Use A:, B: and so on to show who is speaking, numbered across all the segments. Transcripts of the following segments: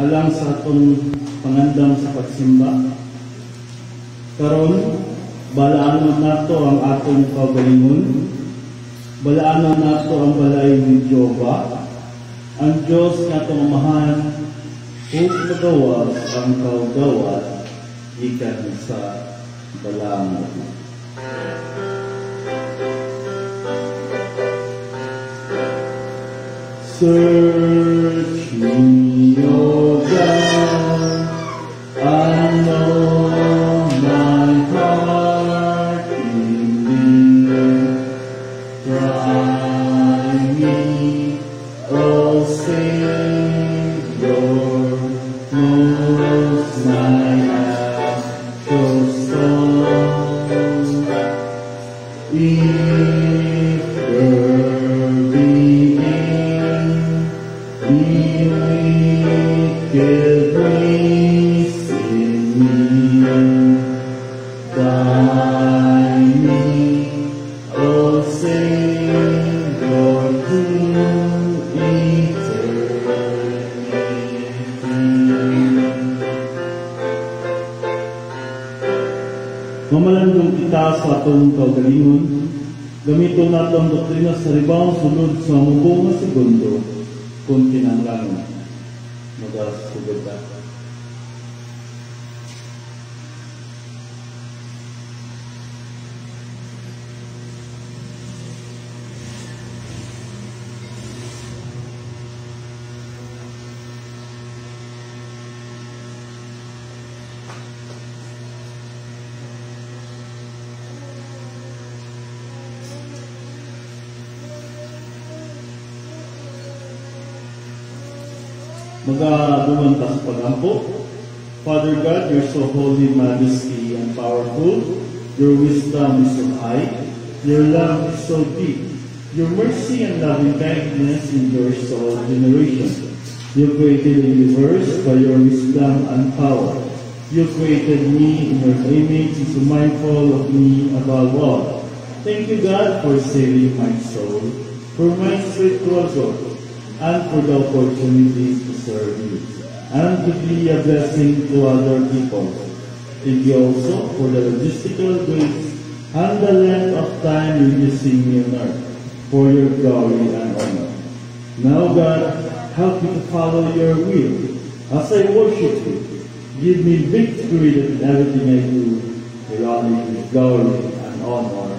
A: alang sa atong pangandam sa pagsimba. Karon, balaanan nato ang atong kaugalingon, balaanan nato ang balay ni Jehova, ang Diyos nga atong amahan, ug magawas ang kaugawat gikan sa balangit. Search me, O God, and know my heart in thee. Try me, O Savior, knows my actual soul. If there be wicked ways in me, guide me, O Savior, to eternity. Mamalandong kita sa atong kaugalingon, gamiton nato ang doktrina sa ribawang sulod sa mubong nga segundo kung kinahanglan. Magasugod na. Magaduman ta sa pagampo. Father God, you're so holy, majesty, and powerful. Your wisdom is so high. Your love is so deep. Your mercy and loving kindness endures to all generations. You created the universe by your wisdom and power. You created me in your image and so mindful of me above all. Thank you, God, for saving my soul, for my spiritual growth, and for the opportunities to serve you, and to be a blessing to other people. Thank you also for the logistical grace and the length of time you're using me on earth, for your glory and honor. Now, God, help me to follow your will as I worship you. Give me victory that in everything I do will only give glory and honor.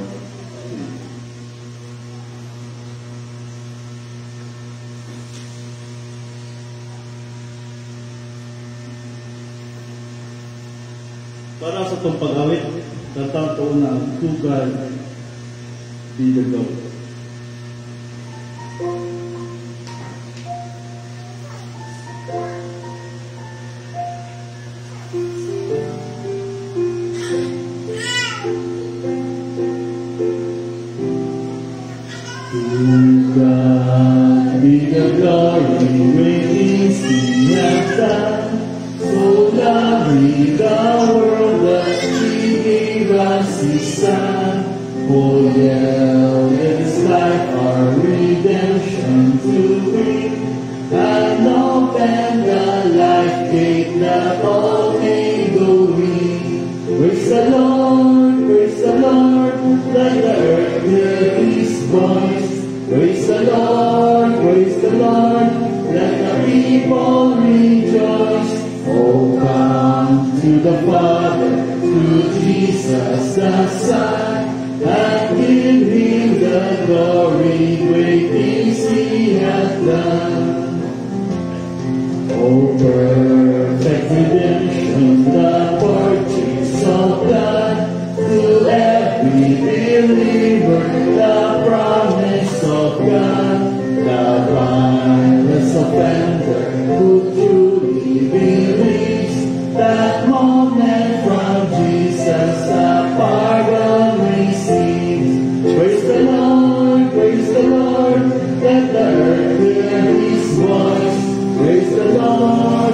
A: Para sa itong pag-awit, tatawag na ang To God be the glory. To God be the glory, when He has done. So lovely the world that He gave us His Son. For yeah, His life our redemption to bring, and open the life gate that all may go in. Praise the Lord, let the earth hear His voice. Praise the Lord, let the people rejoice. Oh, come to the Father, to Jesus the Son, and give Him the glory, great things He hath done. Oh, perfect redemption, the purchase of God, to every believer, the promise of God, the blindness offender who truly believes, that moment from Jesus a pardon receives. Praise the Lord, let the earth hear His voice. Praise the Lord,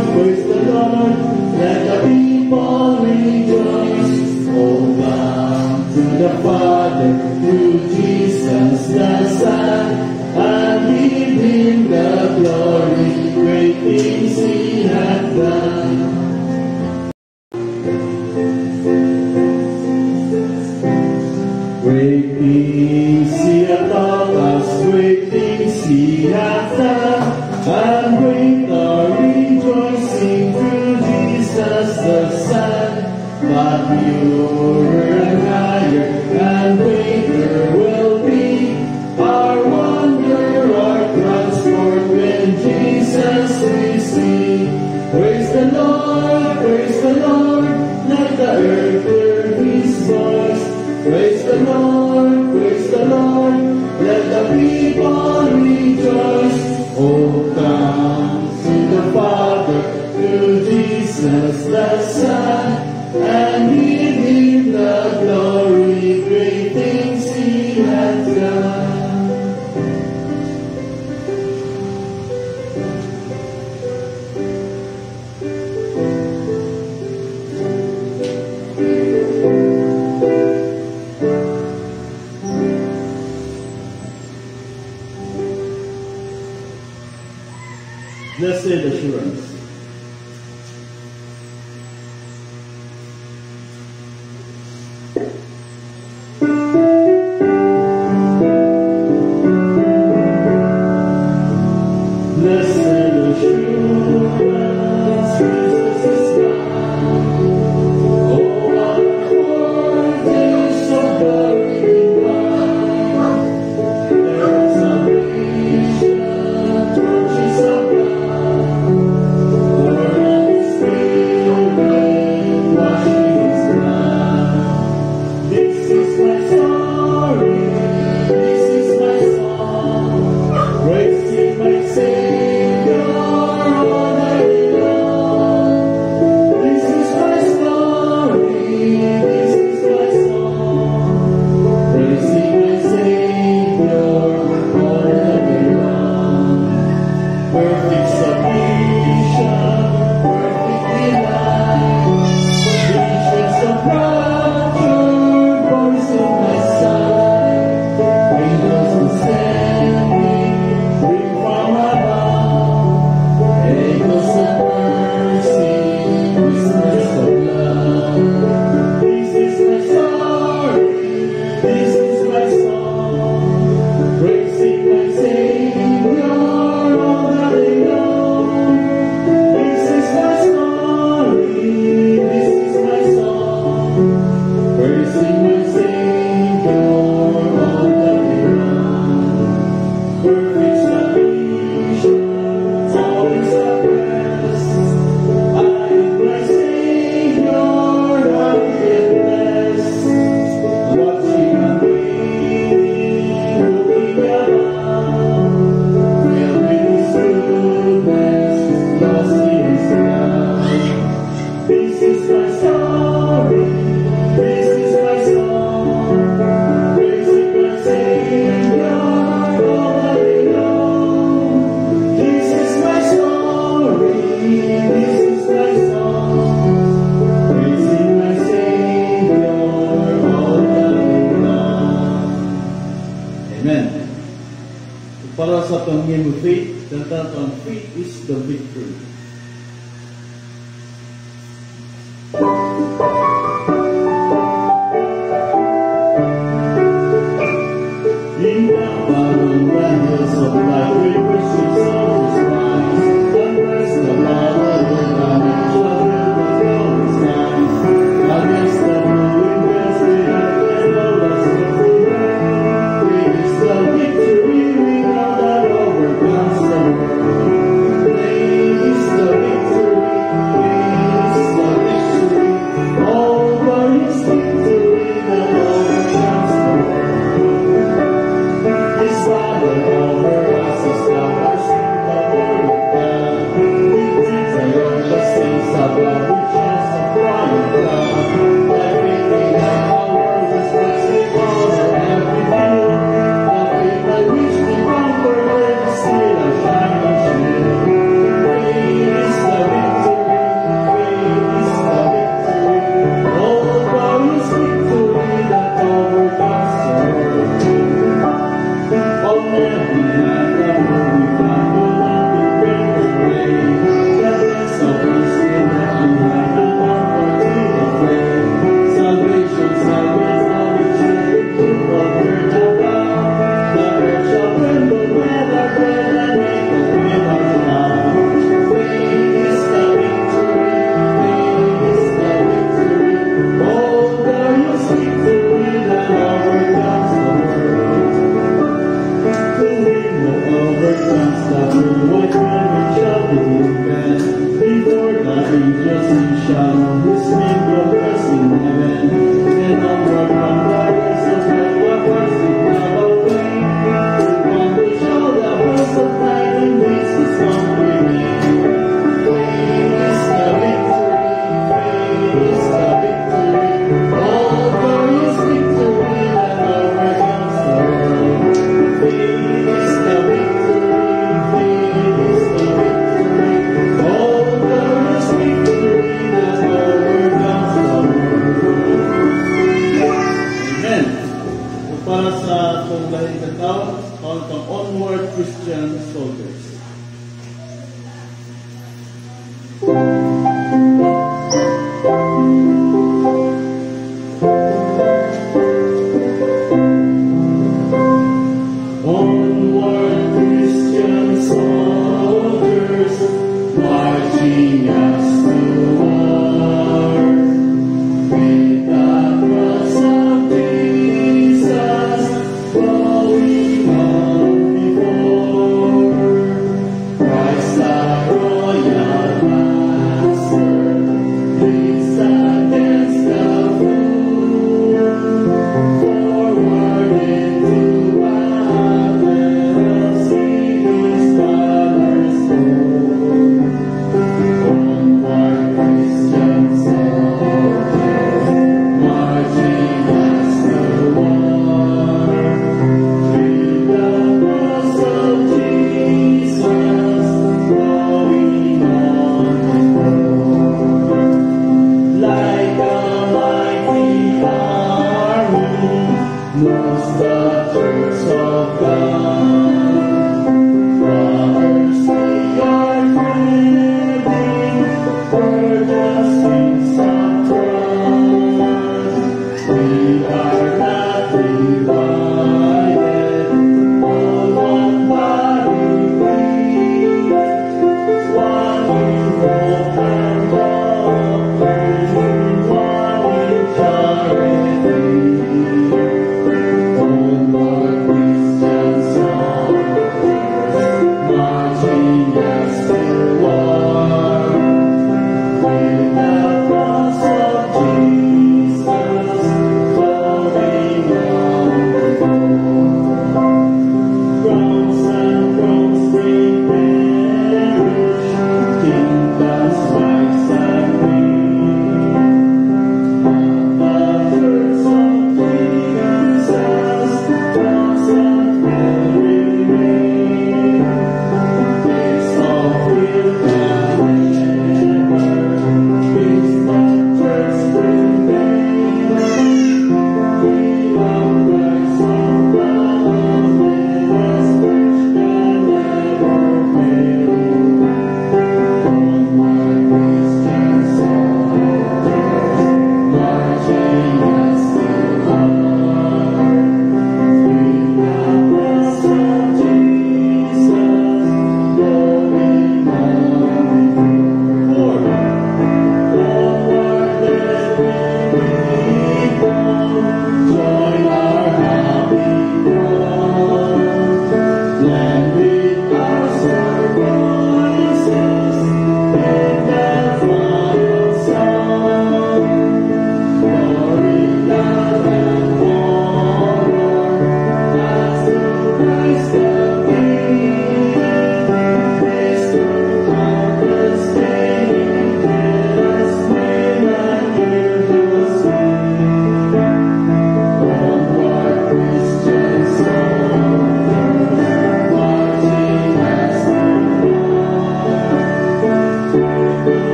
A: done. Great things He hath taught us, great things He hath done, and great our rejoicing through Jesus the Son. But purer and higher and greater will be our wonder, our transport when Jesus we see. Praise the Lord, let the earth hear His voice. Praise the Lord, let the people rejoice. Oh, come to the Father, to Jesus the Son, and give Him the glory, great things He hath done. Blessed assurance. Para sa pangingin mo faith, dan tatang faith is the victory. In the bottom hills of life, we pursue souls rise, and rest the power of the nation of the glorious skies. Against the moving winds, we have led all us from the earth. It is the victory we know that overcomes the world. Praise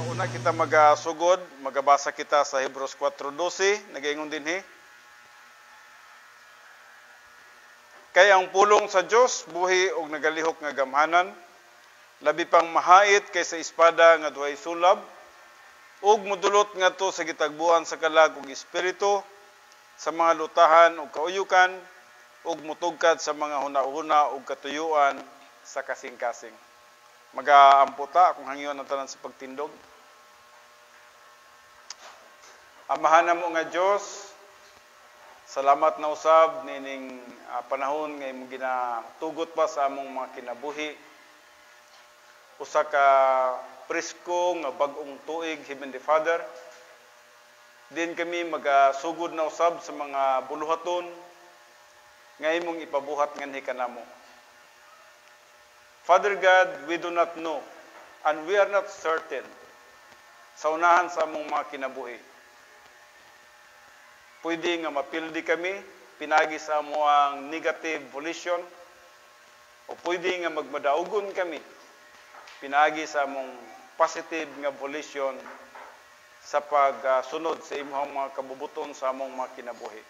B: Una kita magasugod, magabasa kita sa Hebrews 4:12, nagaingon dinhi. Kaya ang pulong sa Dios buhi og nagalihok nga gamhanan, labi pang mahait kaysa espada nga duhay sulab, ug modulot ngadto sa gitagbuan sa kalag ug espiritu, sa mga lutahan ug kauyukan, ug mutugkad sa mga hunahuna ug katuyuan sa kasing-kasing. Mag-aamputa kung hangyon ang tanan sa pagtindog. Amahan mo nga Diyos, salamat na usab nining panahon nga imong ginatugot pa sa among mga kinabuhi. Usa ka presko nga bag-ong tuig, Heavenly Father. Din kami magasugod na usab sa mga buluhaton nga imong ipabuhat nganhi kanamo. Father God, we do not know and we are not certain sa unahan sa among mga kinabuhi. Pwede nga mapildi kami, pinagi sa amuang negative volition, o pwede nga magmadaugon kami, pinagi sa among positive nga volition sa pagsunod sa imong mga kabubuton sa among mga kinabuhi.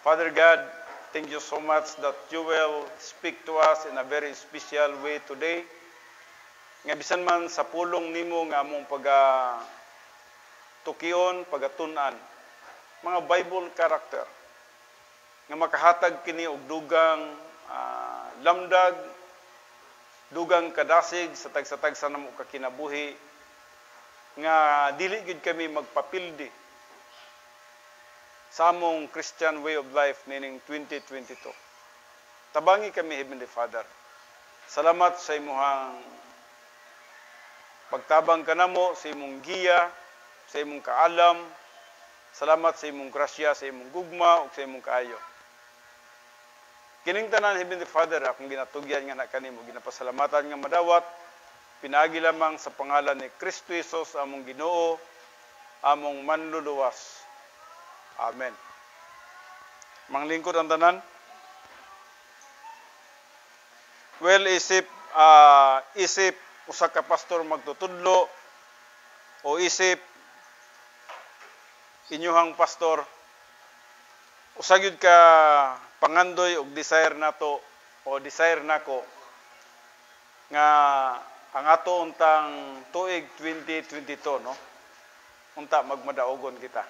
B: Father God, thank you so much that you will speak to us in a very special way today. Nga bisan man sa pulong nimo nga among tukion, pagatun-an, mga Bible character, nga makahatag kini og dugang lamdag, dugang kadasig sa tag sa namo ka kinabuhi, nga dili gid kami magpapildi sa among Christian way of life nining 2022. Tabangi kami, Heavenly Father. Salamat sa imong pagtabang kanamo, sa imong giya, sa imong kaalam. Salamat sa imong grasya, sa imong gugma, ug sa imong kaayo. Kining tanan, Heavenly Father, akong ginatugyan nga na kanimo, ginapasalamatan nga madawat, pinaagi lamang sa pangalan ni Kristo Jesus, among Ginoo, among manluluwas. Amen. Manglingkod ang tanan. Well, isip usa ka pastor magtutudlo o isip inyuhang pastor, usagyud ka pangandoy og desire nato o desire nako nga ang ato untang tuig 2022, no? Unta magmadaogon kita.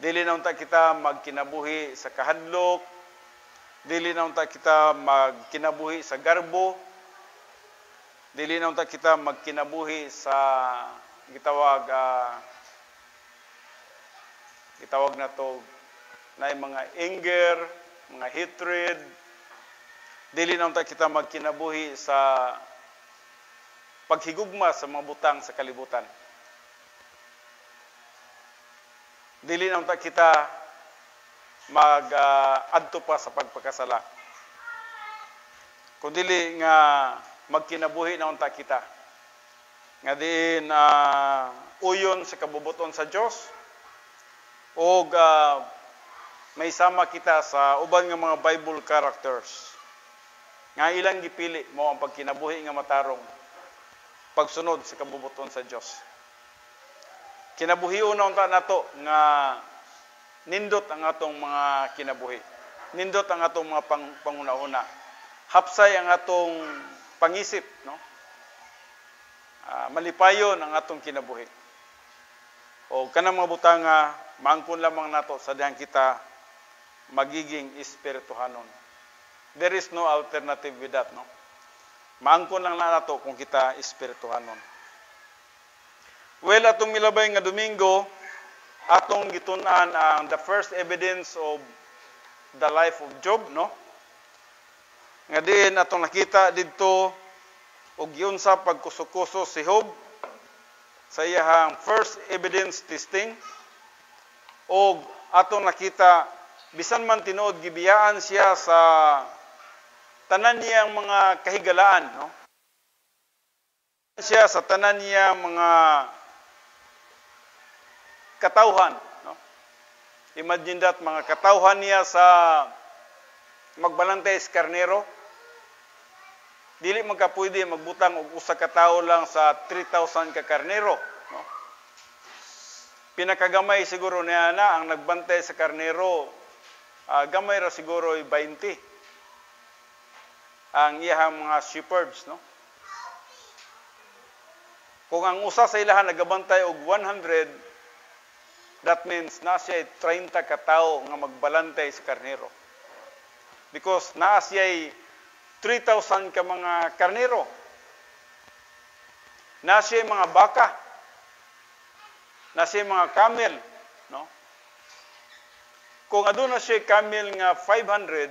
B: Dili na unta kita magkinabuhi sa kahadlok, dili na unta kita magkinabuhi sa garbo, dili na unta kita magkinabuhi sa gitawag na to na mga anger, mga hatred. Dili na unta kita magkinabuhi sa paghigugma sa mga butang sa kalibutan. Dili na unta kita adto pa sa pagpakasala. Kung dili nga magkinabuhi na unta kita nga diin uyon sa kabubuton sa Dios o may sama kita sa uban nga mga Bible characters nga ilang gipili mo ang pagkinabuhi nga matarong pagsunod sa kabubuton sa Dios. Kinabuhion na unta nato nga nindot ang atong mga kinabuhi. Nindot ang atong mga panguna-una. Hapsay ang atong pangisip, no? Malipayon ang atong kinabuhi. O kanang mga butanga, maangkon lamang nato sa dihang kita magiging espirituhanon. There is no alternative with that, no? Maangkon lang na nato kung kita espirituhanon. Well, atong milabay nga Domingo, atong gitun-an ang the first evidence of the life of Job, no? Nga diin atong nakita didto og yun sa pagkusukuso si Job sa iyang first evidence testing, og atong nakita bisan man tinuod gibiyaan siya sa tanan niyang mga kahigalaan, no? Siya sa tanan niyang mga katawhan, no? Imagine that, mga katawhan niya sa magbalantay sa karnero. Dili man ka pwede magbutang og usa ka tawo lang sa 3,000 ka karnero, no? Pinakagamay siguro niya na ang nagbantay sa karnero, gamay ra siguro 20 ang iyang mga shepherds, no? Kung ang usa sa ilahan nagabantay og 100, that means na siya 30 ka tawo nga magbalantay sa karnero. Because na siya 3,000 ka mga karnero. Na siya mga baka. Na siya mga camel, no? Kung aduna siya camel nga 500,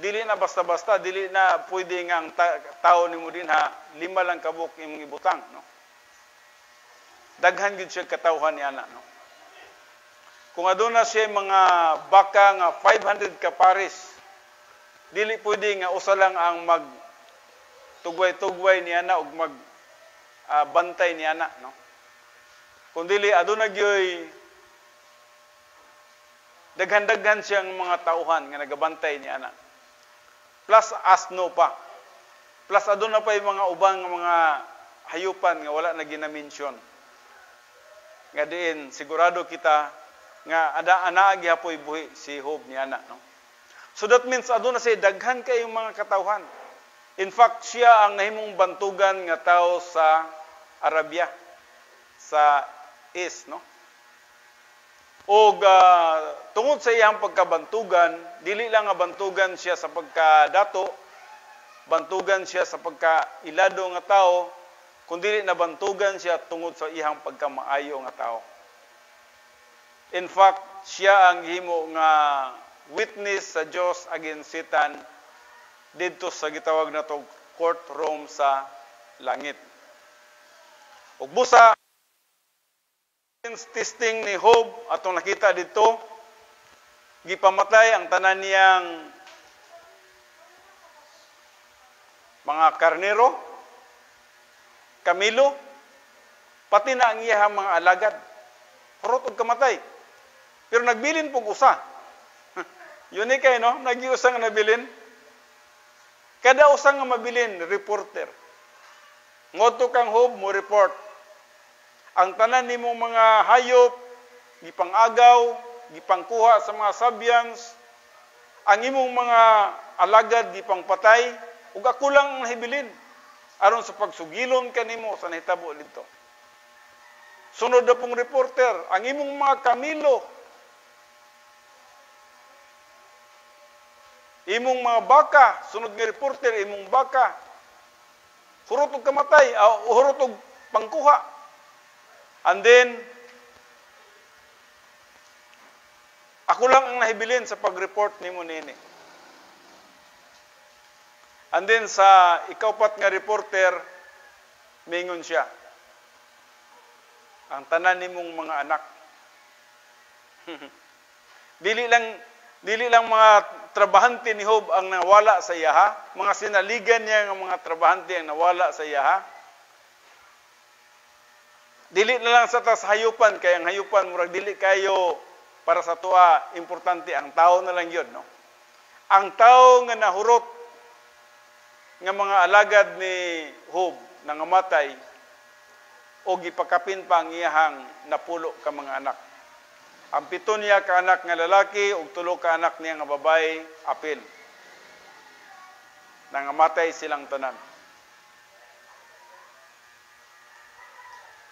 B: dili na basta-basta, dili na pwede nga ang tao nimo dinha 5 lang kabuk imong ibutang, no? Daghan gid siya katawhan ni ana, no? Kung aduna siya mga baka nga 500 ka pares, dili pwede nga usa lang ang tugway-tugway ni ana ug bantay ni ana, no? Kung dili aduna gyoy daghan-daghan siyang mga tauhan nga nagabantay ni ana. Plus asno pa. Plus aduna pa yung mga ubang mga hayupan nga wala na ginamention. Nga diin sigurado kita nga ana gihapoy buhi si Job niana, no? So that means aduna siya daghan kayong mga katawhan. In fact, siya ang nahimong bantugan nga tao sa Arabia, sa East, no? O tungod sa iyang pagkabantugan, dili lang nga bantugan siya sa pagkadato, bantugan siya sa pagkailado nga tao, kundi nabantugan siya tungod sa iyang pagkamaayo nga tao. In fact, siya ang himo nga witness sa Dios against Satan didto sa gitawag na to courtroom sa langit. Ug busa testing ni Job atong nakita dito, gipamatay ang tanan niyang mga karnero, kamilo, pati na ang iyahang mga alagad. Hurot og kamatay. Pero nagbilin pug usa. Yun kay no, nagiusa nga nabilin. Kada usa nga mabilin reporter. Ngodto kang Job mo report. Ang tanan nimong mga hayop gipangagaw, gipangkuha sa mga sabyans, ang imong mga alagad gipangpatay, ug ako lang ang nahibilin aron sa pagsugilon kanimo sa nahitabo dito. Sunod na pong reporter, ang imong mga kamilo, imong mga baka, sunod nga reporter, imong baka, hurot og kamatay, hurot og pangkuha. And then, ako lang ang nahibilin sa pag-report nimo nini. And then sa ikaupat nga reporter, mingon siya. Ang tanan nimong mga anak. Dili lang mga trabahante ni Job ang nawala sa iya, ha? Mga sinaligan niya ng mga trabahante ang nawala sa iya, ha? Dili na lang sa tas hayupan, kaya ang hayupan murag dili kayo para sa tuwa importante, ang tao na lang yun, no? Ang tao nga nahurot nga mga alagad ni Job nangamatay o gipakapin pa ang iyahang napulo ka mga anak. Ang 7 niya ka anak nga lalaki ug 3 ka anak niya nga babae apil. Nangamatay silang tanan.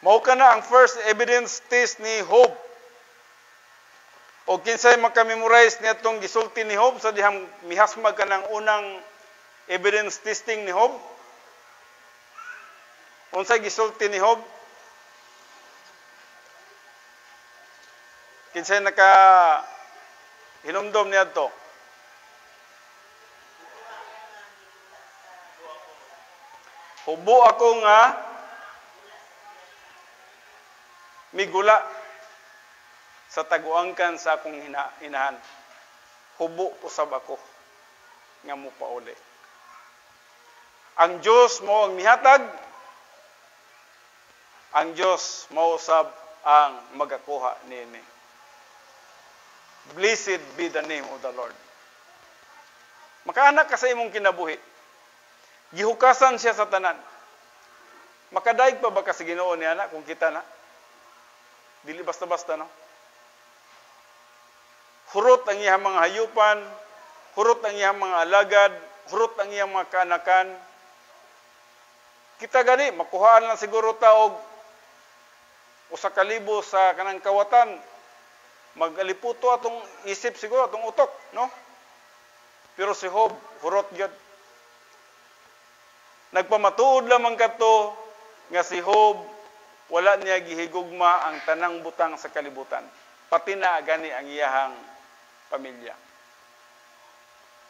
B: Mao kana ang first evidence test ni Job. O kinsay makamemorize niya itong gisulti ni Job sa dihang mihasmag ka ng unang evidence testing ni Job? Unsay gisulti ni Job? Kinsay naka hinumdom niya to? Hubo ako nga migula sa taguangkan sa akong inahan. Hubo usab ako nga mupauli. Ang Dios mao ang mihatag, ang Dios mao usab ang magakuha niini. Blessed be the name of the Lord. Makaanak ka sa imong kinabuhi. Gihukasan siya sa tanan. Makadaig pa ba ka sa Ginoo ni anak kung kita na? Dili basta-basta, no? Hurot ang iyang mga hayupan, hurot ang iyang mga alagad, hurot ang iyang mga kaanakan. Kita gani, makuhaan lang siguro taog usa ka libo sa kanang kawatan. Magaliputo atong isip siguro, atong utok, no? Pero si Job, hurot gyud. Nagpamatuod lamang kadto nga si Job wala niya gihigugma ang tanang butang sa kalibutan. Pati na gani ang iyahang pamilya.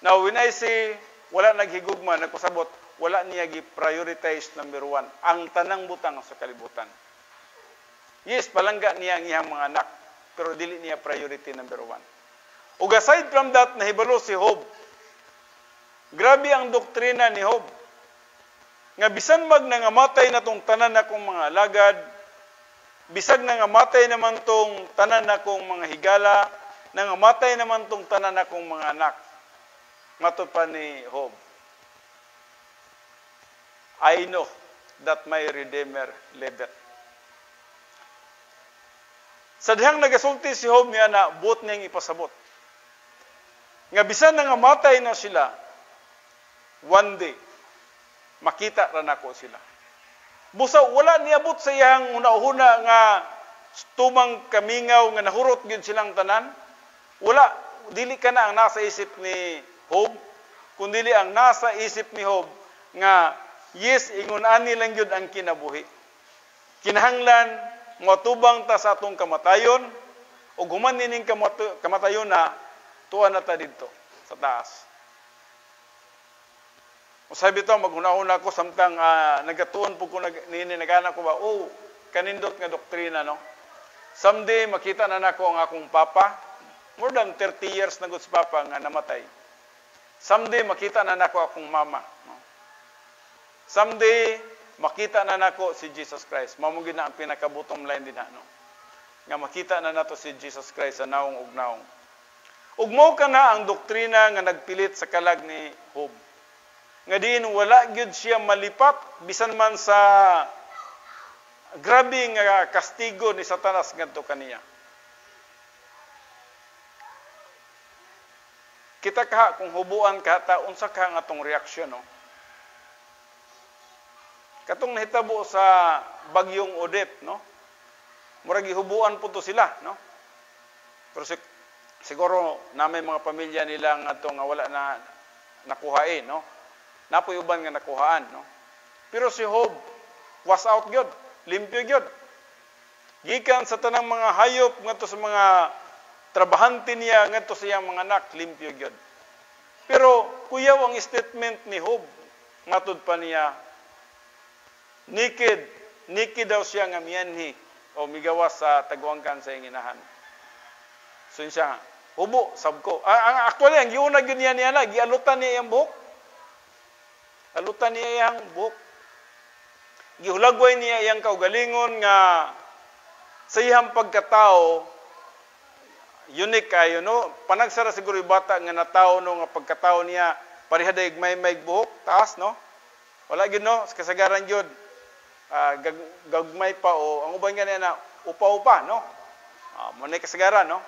B: Now, when I say wala naghigugma, nagpasabot, wala niya gi-prioritize number 1, ang tanang butang sa kalibutan. Yes, palangga niya ang iyang mga anak, pero dili niya priority number 1. Ug aside from that, nahibalo si Job. Grabe ang doktrina ni Job. Nga bisan nangamatay na tong tanan akong mga alagad, bisag nangamatay naman tong tanan akong mga higala, nangamatay naman tong tanan akong mga anak. Matod pa ni Job, I know that my Redeemer liveth. Sa dihang nagasulti si Job niya na buot niyang ipasabot. Nga bisan nga matay na sila, one day, makita ra nako sila. Busa wala niabot sa iyang una-una nga tumang kamingaw nga nahurot gyud silang tanan. Wala, dili ka na ang nasa isip ni Job, kundi ang nasa isip ni Job nga yes, ingon ani lang gyud ang kinabuhi. Kinahanglan matubang ta sa atong kamatayon o human nining kamatayon na tuwa na ta didto sa taas. Usabi to maghuna-huna ko samtang nagatuon po ko nagana ko ba kanindot nga doktrina no. Someday makita na nako ang akong papa. More than 30 years na gud si papa nga namatay. Someday makita na nako akong mama no. Someday makita na nako si Jesus Christ. Mao gyud na ang pinaka-bottom line din no. Nga makita na nato si Jesus Christ sa naong ug naong. Ug mao kana ang doktrina nga nagpilit sa kalag ni Job. Nga diin wala gyud siya malipat bisan man sa grabe nga kastigo ni Satanas ngadto kaniya. Kita ka kung hubuan ka ta unsa ka nga atong reaksyon no. Katong nahitabo sa bagyong Odette, no? Murag gihubuan po to sila, no? Pero siguro na may mga pamilya nila nga to nga wala na nakuhain, no? Napoy uban nga nakuhaan, no? Pero si Job was out gyud, limpyo gyud. Gikan sa tanang mga hayop ngadto sa mga trabahante niya ngadto sa iyang mga anak, limpyo gyud. Pero kuyaw ang statement ni Job, matud pa niya Naked daw siya nga miyanhi o migawas sa tagwangkan sa inginahan. So siya, hubo, sabko. Actually, ang giunag yun niya na, gialutan niya iyang buhok. Alutan niya iyang buhok. Gihulagway niya iyang kaugalingon nga sa iyang pagkatao, unique kayo, no? Panagsara siguro yung bata nga natao, no? Nga pagkatao niya, parihaday may buhok, taas, no? Wala yun, no? Kasagaran yun. Gagmay pa o ang uban nga na upa-upa no manay kasagaran no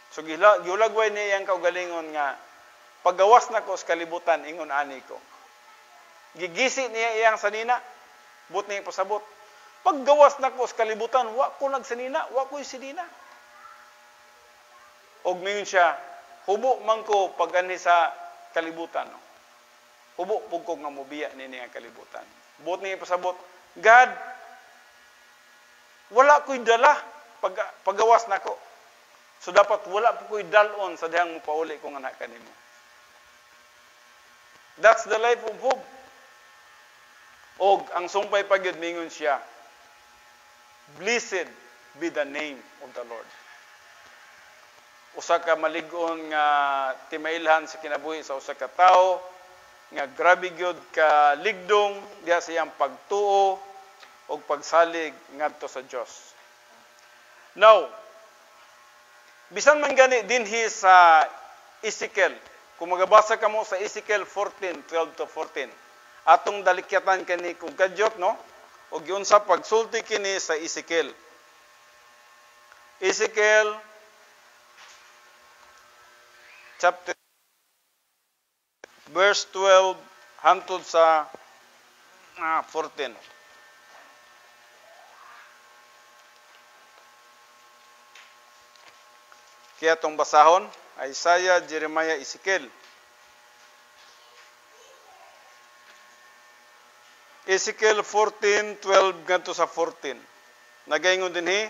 B: so gihulagway niya yang kaugalingon nga paggawas na ko sa kalibutan ingon ani ko gigisi niya iyang sanina but niya pasabot paggawas na ko sa kalibutan wa ko nagsanina wa ko sinina og mingon siya hubo man ko pag-anhi sa kalibutan no hubo pug ko nga mobiya nini ang kalibutan but niya pasabot God, wala ko'y dala paggawas na ko. So dapat wala po ko'y dalon sa dihang mupauli kung anak kanimo. That's the life of Job. Og ang sumpay pagyud mingon siya, blessed be the name of the Lord. Usa ka malig-on nga timailhan sa kinabuhi sa usa ka tawo, nga grabe gyud ka ligdong diha sa iyang pagtuo o pagsalig ngadto sa Dios. Now, bisan man gani dinhi sa Ezekiel, kung magabasa kamo sa Ezekiel 14:12 to 14, atong dalikyatan kani kung kadyot no, og giunsa pagsulti kini sa Ezekiel. Ezekiel chapter verse 12 hangtod sa 14. Kaya itong basahon, Isaiah, Jeremiah, Ezekiel. Ezekiel 14:12 ngadto sa 14. Nagaingon dinhi,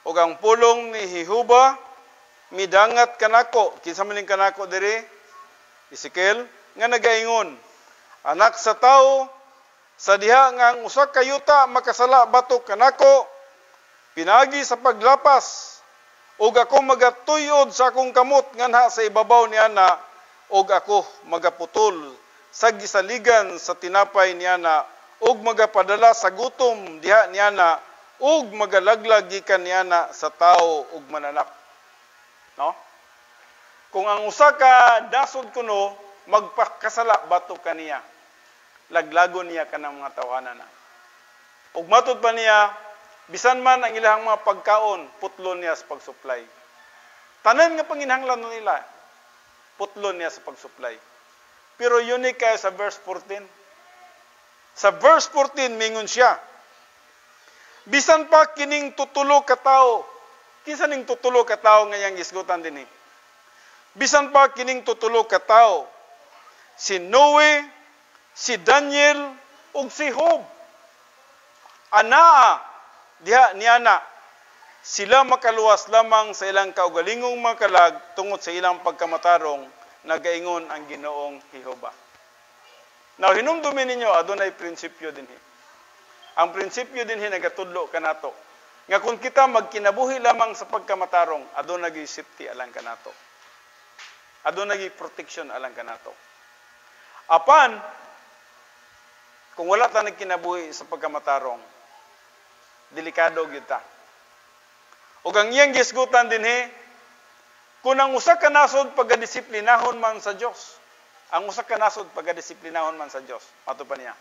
B: og ang pulong ni Jehovah midangat kanako, kinsa man kanako diri? Ezekiel nga nagaingon, anak sa tao, sa diha nga ang usa ka yuta makasala batok kanako, pinagi sa paglapas, ug ako magatuyod sa akong kamot nganha sa ibabaw niana, ug ako magaputol sa gisaligan sa tinapay niana, ug magapadala sa gutom diha niana, ug magalaglag gikan niana sa tao ug mananak. No? Kung ang usa ka dasod kuno magpakasala batok kaniya. laglagon niya kanang mga tawhanan na. Ug matud pa niya, bisan man ang ilang mga pagkaon, putlon niya sa pagsupply. Tanan nga panginahanglan nila, putlon niya sa pagsupply. Pero unique kayo sa verse 14. Sa verse 14, mingon siya, bisan pa kining tutulo ka tao, kinsa ning tutulo ka tao ngayang gisgutan din eh. Bisan pa kining tutulo ka tao, si Noe, si Daniel, ug si Job. Anaa, diha niana, sila makaluwas lamang sa ilang kaugalingong mga kalag tungod sa ilang pagkamatarong nagaingon ang Ginoong Jehova. Now, hinumdumin ninyo, adunay prinsipyo dinhi. Ang prinsipyo dinhi nagatudlo kanato. Nga kung kita magkinabuhi lamang sa pagkamatarong, adunay safety alang kanato. Adunay protection alang kanato. Apan, kung wala ta nagkinabuhi sa pagkamatarong, delikado gyud ta. Ug ang iyang gisgutan dinhi, kung ang usa ka nasod pagadisiplinahon man sa Dios, ang usa ka nasod pagadisiplinahon man sa Dios, mato pa niya.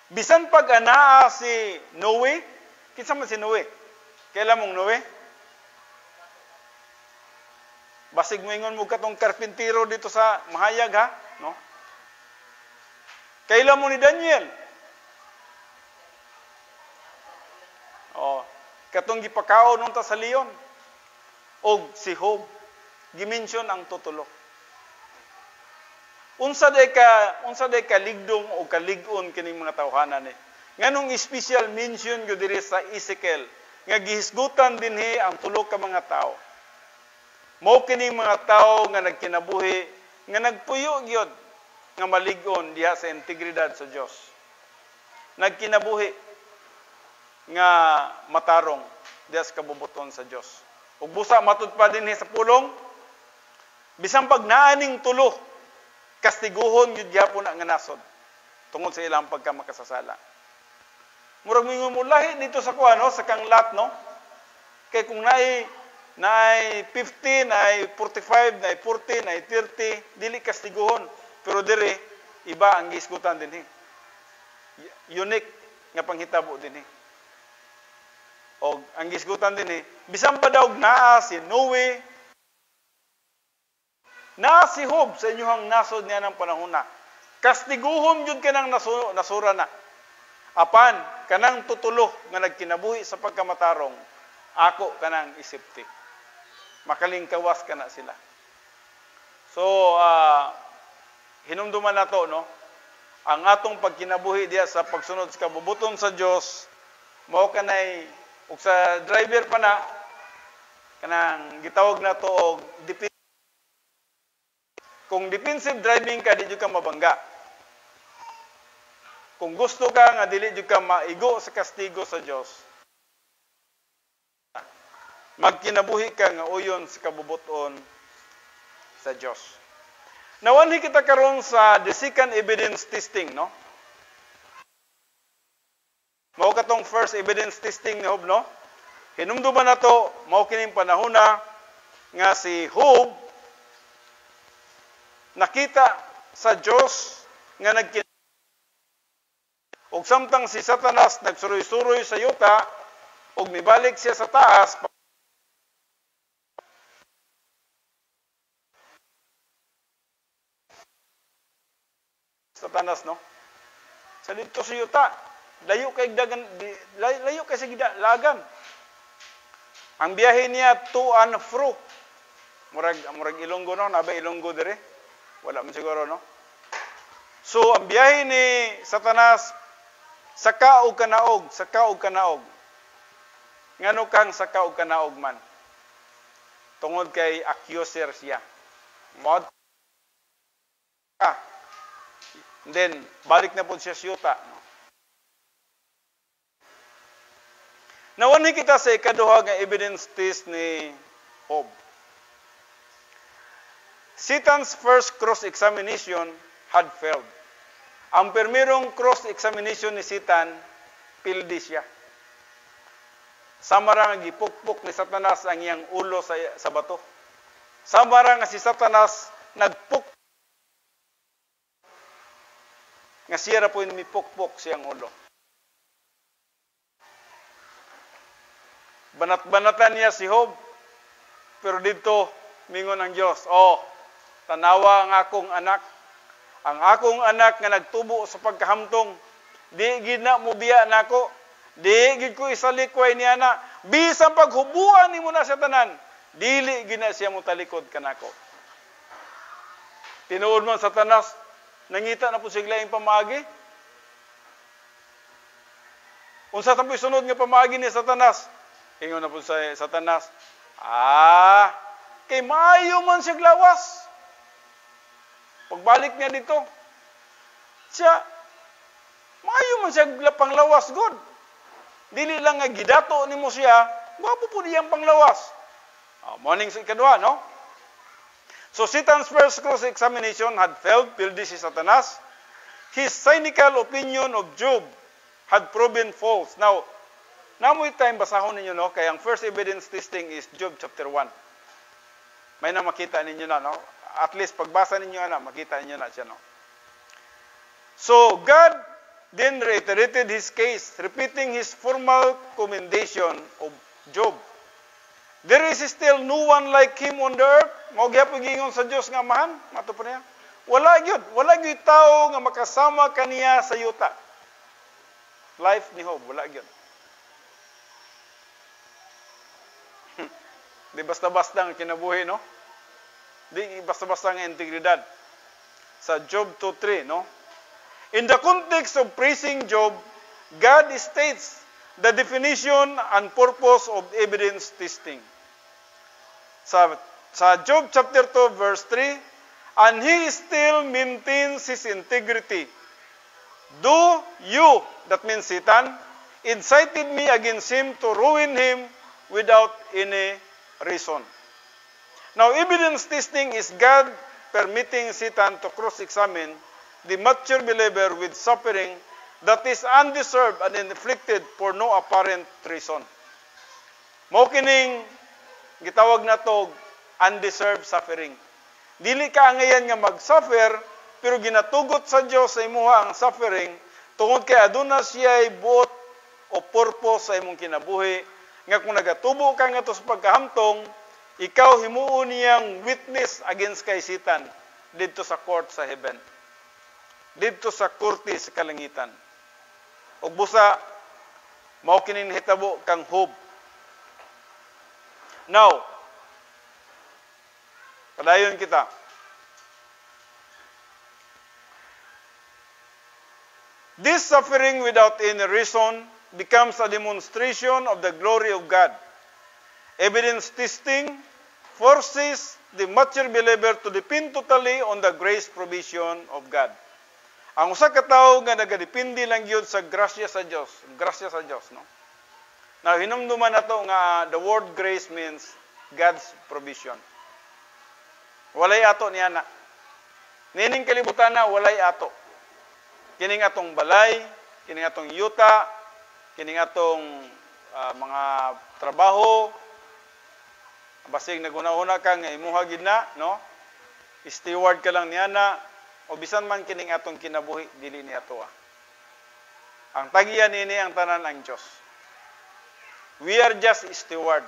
B: Bisan pag anaa si Noe, kinsa man si Noe? Kailan mong Noe? Basig moingon mo katong karpintero dito sa mahayag ha, no? Kailan mo ni Daniel? Katong gipakaon unta sa leon. Og si Job, gimension ang tutulo. Unsa day ka ligdong o kalig-on kining mga tawhanan ni. Nganong special mention gyud diri sa Ezekiel nga gihisgutan dinhi ang tulo ka mga tao. Mao kining mga tao nga nagkinabuhi nga nagpuyo gyud nga malig-on diha sa integridad sa Dios. Nagkinabuhi nga matarong diha sa kabubuton sa Dios. Ug busa matud pa dinhi sa pulong, bisan pag naaning tulo, kastiguhon gyud gyapon ang nasod tungod sa ilang pagkamakasasala. Murag mingon mo lahi dito sa kuan no, sa kanglat no. Kay kung naay 50, naay 45, naay 40, naay 30, dili kastiguhon. Pero dire iba ang gisgutan dinhi. Unique nga panghitabo dinhi. Og ang gisgutan dinhi, bisan pa daw naa si Noe, naa si Job sa inyong nasod niya ng panahon na. Kastiguhon yun kanang nasura na. Apan, kanang tutulo nga nagkinabuhi sa pagkamatarong, ako kanang isipti. Makalingkawas ka na sila. So, hinumduman na to, no? Ang atong pagkinabuhi diya sa pagsunod sa kabubuton sa Dios, mao kanay ug sa driver pa na kanang gitawag na to og kung defensive driving ka, di ka mabangga. Kung gusto ka nga dili jud ka maigo sa kastigo sa Dios, magkinabuhi ka nga uyon sa kabubuton sa Dios. Nawanhi kita karon sa the second evidence testing, no? Mao katong first evidence testing ni Job, no? Hinumduman na to, mao kining panahon na nga si Job nakita sa Dios nga og samtang si Satanas nagsuroy-suroy sa yuta og mibalik siya sa taas. Satanas, no? Sa dito sa yuta, layo kay dagan, layo kay sa lagan. Ang biyahe niya to and fro. Murag Ilonggo, no? Naba Ilonggo dire. Wala man siguro, no? So, ang biyahe ni Satanas, saka o kanaog, saka o kanaog. Ngano kang saka o kanaog man? Tungod kay accuser siya. Mod. Then, balik na po siya siyuta. No? Nawanhi kita sa ikaduha nga evidence test ni Job. Satan's first cross-examination had failed. Ang permirong cross-examination ni Satan, pildi siya. Samara nga gipukpok ni Satanas ang iyang ulo sa bato. Samara nga si Satanas nagpuk nga siya ra po yung mipukpok siyang ulo. Banat-banatan niya si Job. Pero dito, mingon ang Diyos, tanawa ang akong anak. Ang akong anak nga nagtubo sa pagkahamtong, di gid na mubiya nako. Di gid ko isalikway niya na. Bisan paghubuan nimo na sa tanan, dili gid na siya mo talikod kanako. Tinuod man Satanas, nangita na po sigla yung pamaagi. Unsa ta po sunod nga pamaagi ni Satanas? Ingon na po sa Satanas, kay maayo man siya glawas. Pagbalik niya dito, siya, maayo man siya panglawas, God. Dili lang nga gidato ni mo siya, gwapo po niyang panglawas. Morning sa ikadwa, no? So Satan's first cross-examination had failed, pildi si Satanas. His cynical opinion of Job had proven false. Now, namoy time basahon ninyo, no? Kaya ang first evidence testing is Job chapter 1. May na makita ninyo na, no? At least pagbasa ninyo na, makita ninyo na siya, no? So, God then reiterated his case, repeating his formal commendation of Job. There is still no one like him on the earth. Mao gyapon gingon sa Dios nga amahan, mato pa niya. Wala gyud tao nga makasama kaniya sa yuta. Life ni Job, wala gyud. Di basta-basta ang kinabuhi, no? Di basta-basta ang integridad. Sa Job 2:3, no? In the context of praising Job, God states the definition and purpose of evidence testing. Sa Job chapter 2 verse 3, and he still maintains his integrity. Do you, that means Satan, incited me against him to ruin him without any reason. Now, evidence testing is God permitting Satan to cross-examine the mature believer with suffering that is undeserved and inflicted for no apparent reason. Mao kining gitawag nato undeserved suffering. Dili ka angayan nga mag-suffer, pero ginatugot sa Dios sa imuha ang suffering tungod kay aduna siya'y buot o purpose sa imong kinabuhi nga kung nagatubo ka nga to sa pagkahamtong, ikaw himuon niyang witness against kay Satan dito sa court sa heaven. Dito sa korte sa kalangitan. Ug busa mao kining hitabo kang Job. Now, padayon kita. This suffering without any reason becomes a demonstration of the glory of God. Evidence testing forces the mature believer to depend totally on the grace provision of God. Ang usa ka tawo nga nagadepende lang gyud sa grasya sa Dios, no? Now hinumduman nato nga the word grace means God's provision. Walay ato niya na. Nining kalibutan na walay ato. Kining atong balay, kining atong yuta, kining atong mga trabaho, basig naguna-una ka nga imuha gid na, no? Steward ka lang niya na, o bisan man kining atong kinabuhi, dili ni ato. Ang tagiyan ini ang tanan ang Dios. We are just steward.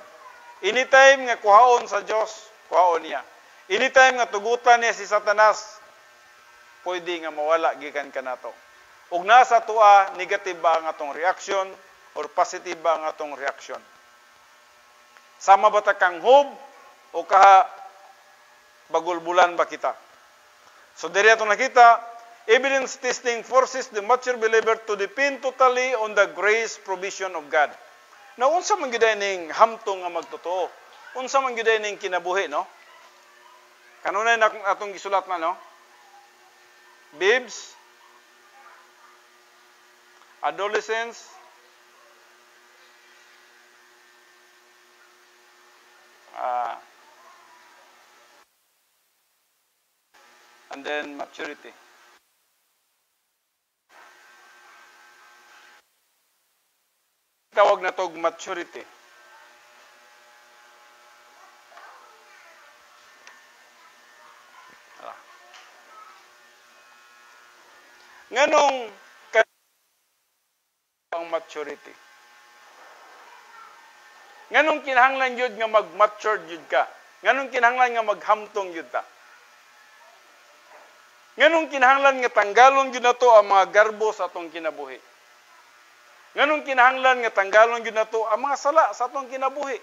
B: Anytime nga kuhaon sa Dios, kuhaon niya. Anytime nga tugutan niya si Satanas, pwede nga mawala gikan kanato. Ug nasa tuwa, negative ba ang atong reaction or positive ba ang atong reaction? Sama ba ta kang Job o kaha bagulbulan ba kita? So diri ato nakita, evidence testing forces the mature believer to depend totally on the grace provision of God. Now, unsa man gyud ning hamtong nga magtotoo? Unsa man gyud ning kinabuhi, no? Kanunay na atong gisulat na, no? Babes, adolescents, and then maturity. Tawag na tog maturity. Nganong ang maturity? Nganong kinahanglan yun nga mag-mature yun ka? Nganong kinahanglan nga maghamtong yun ta? Nganong kinahanglan nga tanggalon yun na to ang mga garbo sa atong kinabuhi? Nganong kinahanglan nga tanggalon yun na to ang mga sala sa atong kinabuhi?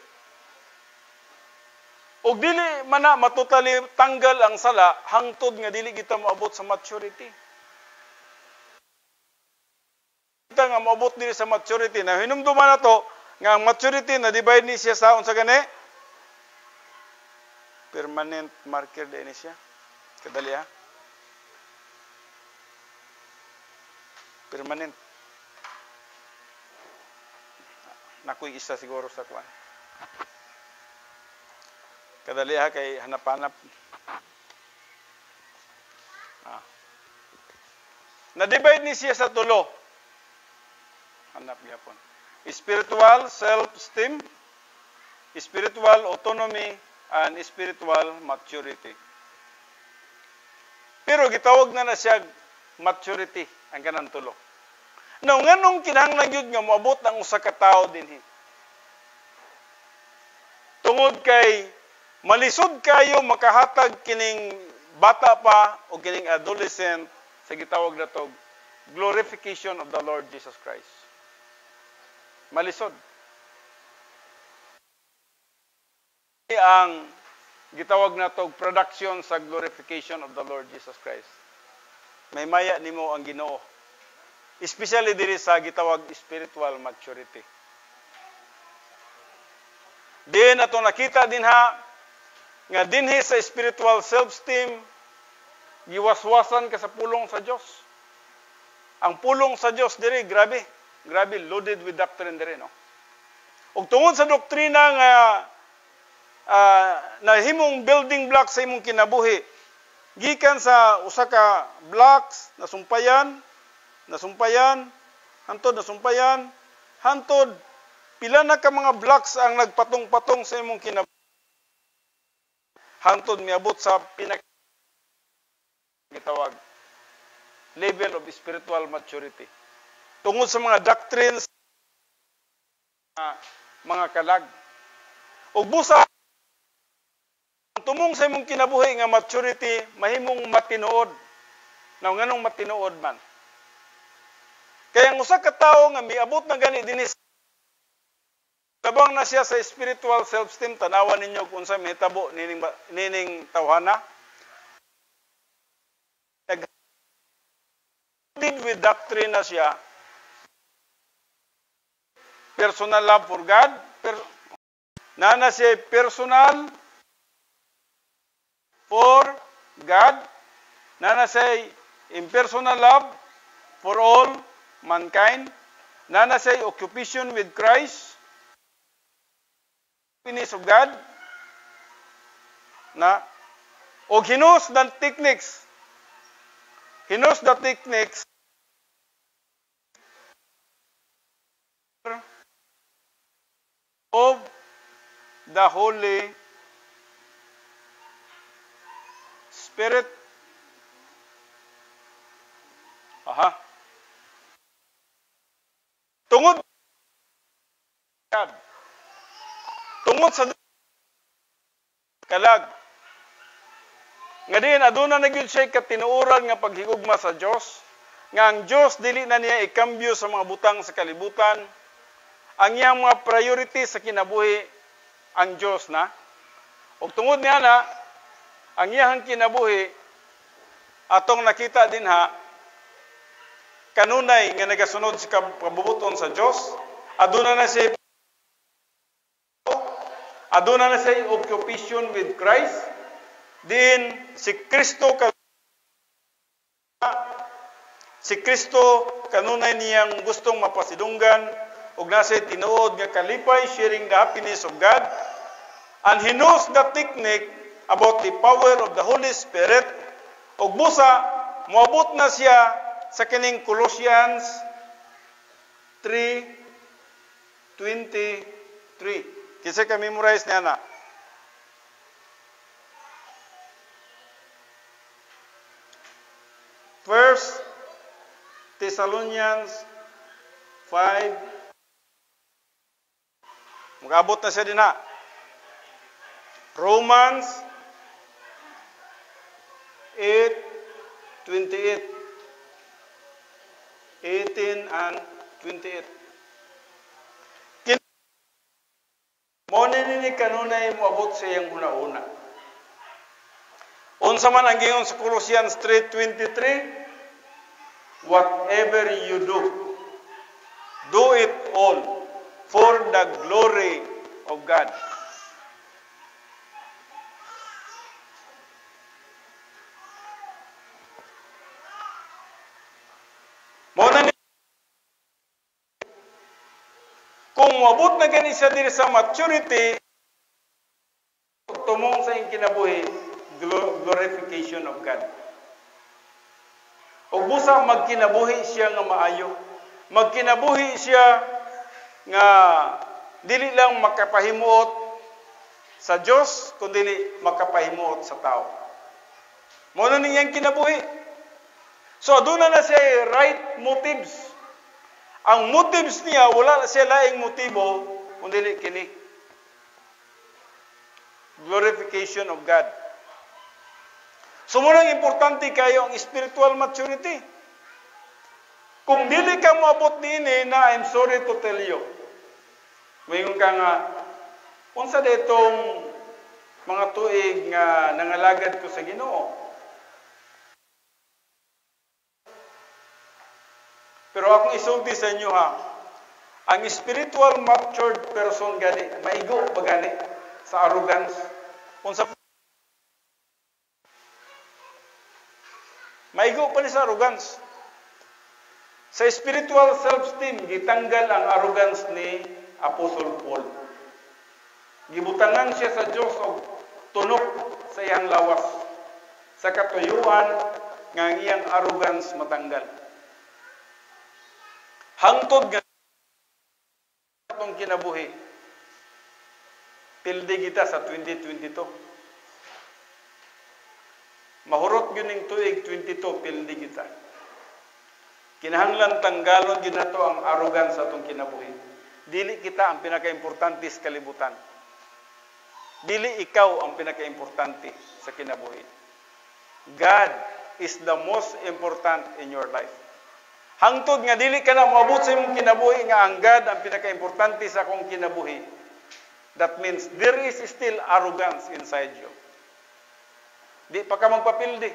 B: O dili man na matutali tanggal ang sala, hangtod nga dili kita maabot sa maturity. Kita nga maabot dili sa maturity. Na hinumduman na to, nga ang maturity na divide ni siya sa unsa gani? Permanent marker din siya. Kadali ha? Permanent. Nakoy isa siguro sa kwan. Kadali ha kay hanap-hanap. Na-divide ni siya sa tulo. Hanap gyapon. Spiritual self-esteem, spiritual autonomy, and spiritual maturity. Pero gitawag na siya maturity ang kanang tulo. Now, nganong kinahanglan yun nga moabot ang usa ka tawo dinhi? Tungod kay malisod kayo makahatag kining bata pa o kining adolescent sa gitawag na to glorification of the Lord Jesus Christ. Malisod. Ang gitawag na to production sa glorification of the Lord Jesus Christ. May maya nimo ang Ginoo. Especially diri sa gitawag spiritual maturity. Din ato nakita dinha nga dinhi sa spiritual self-esteem giwaswasan ka sa pulong sa Dios. Ang pulong sa Dios diri grabe loaded with doctrine diri no. Ug tungod sa doktrina nga nahimong building block sa imong kinabuhi gikan sa usa ka blocks nasumpayan hantod pila na ka mga blocks ang nagpatong-patong sa imong kinabuhi hantod miabot sa gitawag level of spiritual maturity tungod sa mga doctrines mga kalag ug busa tumong sa imong kinabuhi nga maturity mahimong matinuod na nganong matinuod man kaya ang usa ka tawo nga miabot na gani dinhi tabang na siya sa spiritual self-esteem tanawan ninyo kung sa mahitabo nining tawhana with doctrine na siya personal love for God na siya personal for God na siya impersonal love for all mankind na siya occupation with Christ happiness of God na o hinos the techniques of the Holy Spirit. Tungod sa kalag nga diin aduna na gyud siya katinuoran nga paghigugma sa Dios nga ang Dios dili na niya ikambyo sa mga butang sa kalibutan ang iyang mga priority sa kinabuhi ang Dios na ug tungod niya na ang iyang kinabuhi atong nakita dinha kanunay nga nagasunod sa kabubuton sa Dios aduna na siya occupation with Christ din si Kristo kanunay niyang gustong mapasidunggan ug nasa tinuod nga kalipay sharing the happiness of God and he knows the technique about the power of the Holy Spirit ug busa moabot na siya sa kining Colossians 3:23 kisa ka memorize niya na Thessalonians 5. Mag-abot na siya din ha. Romans 8:28. 18 and 28. Mo ni kanunay moabot sa iyang una-una. Unsa man ang giingon sa Colossians 3:23, whatever you do it all for the glory of God. Kung moabot na gani siya diri sa maturity, tumong sa iyang kinabuhi, glorification of God. O busa magkinabuhi siya nga maayo. Magkinabuhi siya nga dili lang makapahimuot sa Dios, kundi makapahimuot sa tao. Mao na niyang kinabuhi. So aduna na siya right motives. Ang motives niya, wala na siya laing motibo, kundi kini. Glorification of God. So munang importante kayo ang spiritual maturity. Kung dili ka moabot niini na, I'm sorry to tell you. Mayroon ka nga, unsa ditong mga tuig nga nangalagad ko sa Ginoo. Pero akong isulti sa inyo ha, ang spiritual matured person gani, maigo pa gani sa arrogance. Maigo pa ni sa arrogance. Sa spiritual self-esteem, gitanggal ang arrogance ni Apostle Paul. Gibutangan siya sa Diyos o tunok sa iyang lawas. Sa katuyuan, nga ang iyang arrogance matanggal. Hangtod nga itong kinabuhi, pildi kita sa 2022. Mahurot yun ng tuig 22, pildi kita. Kinahanglan tanggalon yun na to ang arrogance sa itong kinabuhi. Dili kita ang pinaka-importante sa kalibutan. Dili ikaw ang pinaka-importante sa kinabuhi. God is the most important in your life. Hangtod nga dili ka na moabot sa imong kinabuhi nga ang God ang pinaka-importante sa akong kinabuhi. That means there is still arrogance inside you. Di pa ka magpapildi.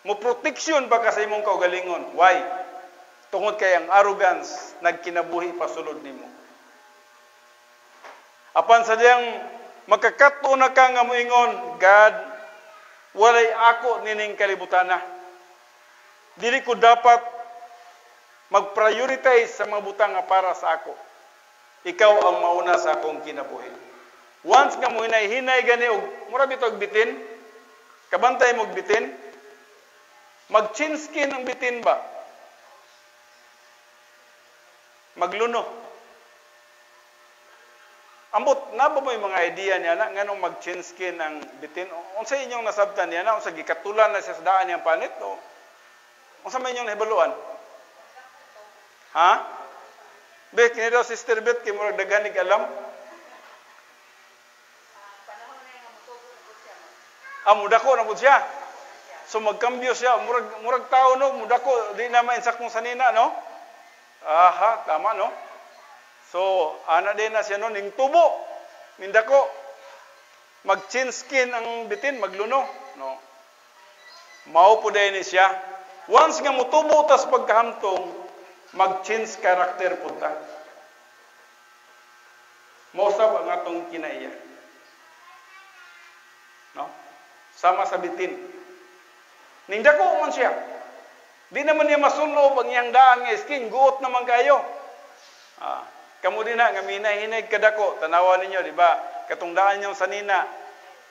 B: Mo protection pa ka sa imong kaugalingon. Why? Tungod kay ang arrogance nagkinabuhi pasulod nimo. Apan sa diyang makakato na ka nga moingon, God, walay ako nining kalibutana. Dili ko dapat mag-prioritize sa mga butang nga para sa ako. Ikaw ang mauna sa akong kinabuhi. Once nga mo hinay-hinay gani og mura bitog bitin, kabantay mo bitin, mag-chinskin ang bitin ba? Magluno. Ambot na ba mo yung mga idea niya na nganong mag-chinskin ang bitin? Unsa inyong nasabtan niya na unsa gikatulan na siya sa daan niyang panit o unsa may inyong nahibaluan? Ha? Be, kini daw Sister Beth, kay murag daghanig alam. Mudako na po siya. So magkambyo siya, murag tao no, mudako, di na mainsak mong sanina, no? Aha, tama, no? So, ana din na siya no, ning tubo, mindako. Mag-chin skin ang bitin, magluno, no? Mao po din siya. Once nga mutubo tas pagkahamtong, mag-change character po ta. Mausap ang atong kinaiya. No? Sama sa bitin. Nindako man siya. Di naman niya masulob ang iyang daan nga skin. Guot naman kayo. Kamu din na, nga minay-hinay kadako. Tanawa ninyo, di ba? Katong daan niyong sanina.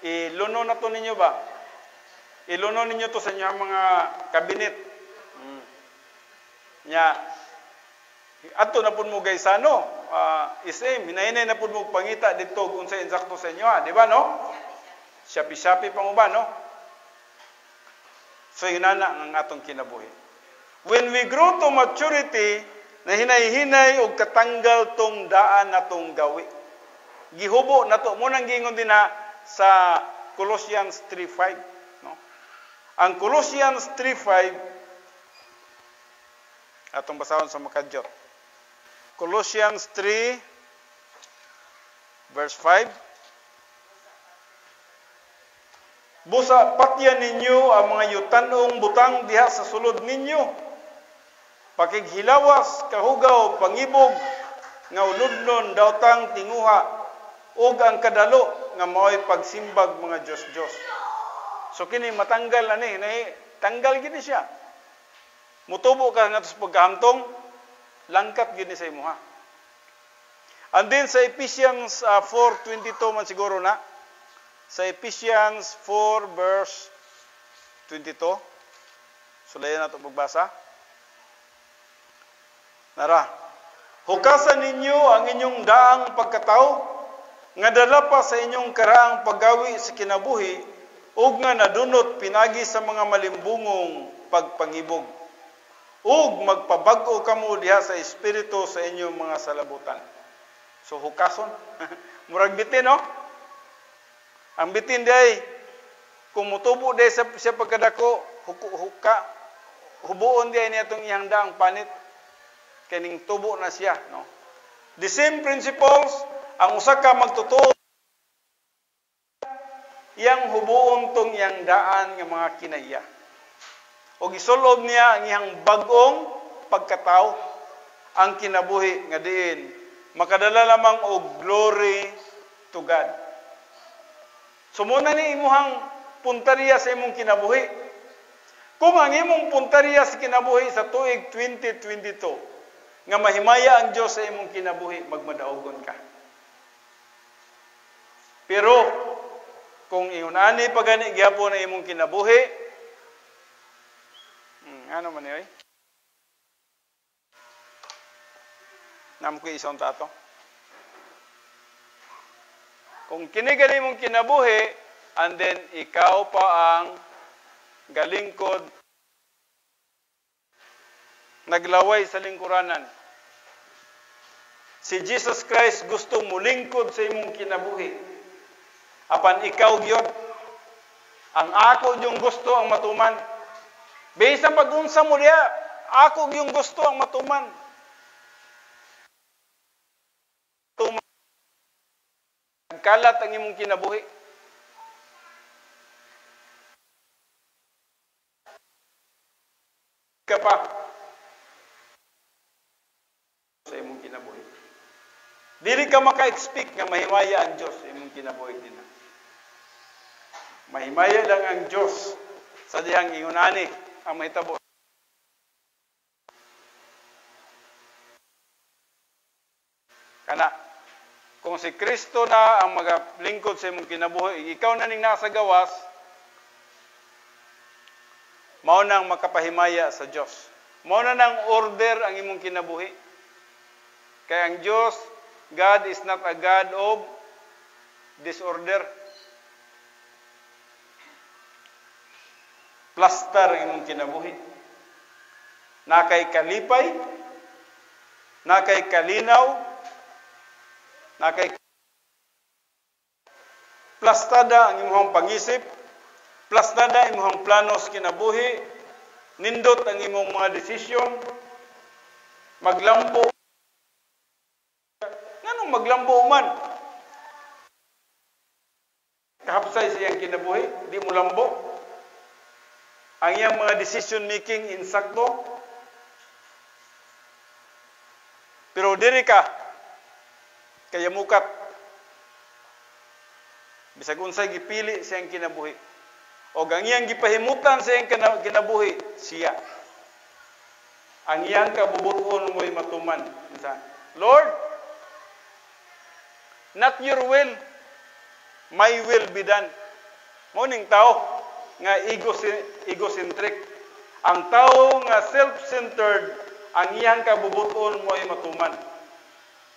B: Iluno na to ninyo ba? Iluno ninyo to sa inyong mga kabinet. Nya ato na pud mo guys ano isem hinainay na pud mo pangita dito kung sa insakto sa inyo di ba no shapi-shapi pa mo ba no so hinana ang atong kinabuhi When we grow to maturity, na hinay-hinay og katanggal tong daan natong gawi. Gihubo nato mo nang giingon din na sa Colossians 3:5, no? Ang Colossians 3:5 atong basahon sa makadyot. Colossians 3 verse 5. Busa patyan ninyo ang mga yutanong butang diha sa sulod ninyo. Pakighilawas, kahugaw, pangibog, nga unudnon, daotang, tinguha, ug ang kadalo, nga mao'y pagsimbag mga Diyos-Diyos. So kini matanggal ani, tanggal gini siya. Mutubo ka nga sa pagkahamtong, langkat gini sa imuha. And then sa Ephesians 4:22 man siguro na, sa Ephesians 4 verse 22, sulayan nato pagbasa. Nara, hukasan ninyo ang inyong daang pagkatao, nga dala pa sa inyong karaang paggawi sa kinabuhi, ug nga nadunot pinagi sa mga malimbungong pagpangibog. Ug magpabag-o kamo diha sa espiritu sa inyong mga salabutan. So hukason, murag bitin, no? Ang bitin day, kung mutubo day sa pagkadako, hubuon day niya itong iyang daang panit, kaning tubo na siya, no? The same principles, ang usa ka magtotoo iyang hubuon tong iyang daan nga mga kinaiya. O gisulob niya ang iyang bag-ong pagkatao, ang kinabuhi nga diin makadala lamang og glory to God. So muna ni imuhang puntarya sa imong kinabuhi. Kung ang imong puntarya sa kinabuhi sa tuig 2022 nga mahimaya ang Diyos sa imong kinabuhi, magmadaogon ka. Pero, kung iunani pagani gyapon ang imong kinabuhi, ano man yun? Nam ko isang tato. Kung kinigali mong kinabuhi, and then ikaw pa ang galingkod, naglaway sa lingkuranan. Si Jesus Christ gusto mulingkod sa imong kinabuhi. Apan ikaw gyud ang ako yung gusto ang matuman. Bisan pag-unsa mo diha, ako yung gusto ang matuman. Kalat ang imong kinabuhi. Ka pa sa imong kinabuhi. Dili ka maka-expect nga mahimaya ang Diyos sa imong kinabuhi din. Mahimaya lang ang Diyos sa dihang ingunani ang mahitabo. Kana, kung si Kristo na ang maglingkod sa imong kinabuhi, ikaw na ning nasa gawas, mao nang makapahimaya sa Diyos. Mao na nang order ang imong kinabuhi. Kaya ang Diyos, God is not a God of disorder. Plaster ang imong kinabuhi. Nakay kalipay, nakay kalinaw, nakay plastada ang imong pangisip, plastada ang imong planos kinabuhi, nindot ang imong mga desisyon, maglambo. Nganong maglambo man? Kahapsay sa iyang kinabuhi, di mo lambo. Ang iyang mga decision making insakto. Pero diri ka kaya mukat. Bisag unsay gipili sa iyang kinabuhi. O ang iyang gipahimutan sa iyang kinabuhi, siya. Ang iyang kabubuton mo'y matuman. Lord, not your will, my will be done. Muning tao nga egocentric. Ang tao nga self-centered, ang iyang kabubuton mo'y matuman.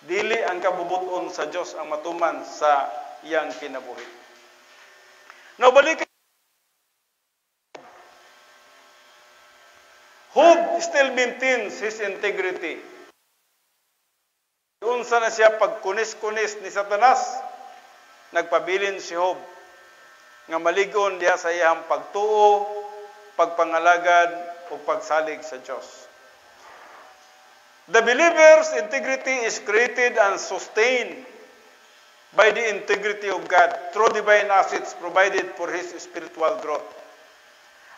B: Dili ang kabubuton sa Dios ang matuman sa iyang kinabuhi. Now, balik Job still maintains his integrity. Unsa na siya pagkunis-kunis ni Satanas, nagpabilin si Job nga maligon diha sa iyang pagtuo, pagpangalagad o pagsalig sa Dios. The believer's integrity is created and sustained by the integrity of God through divine assets provided for his spiritual growth.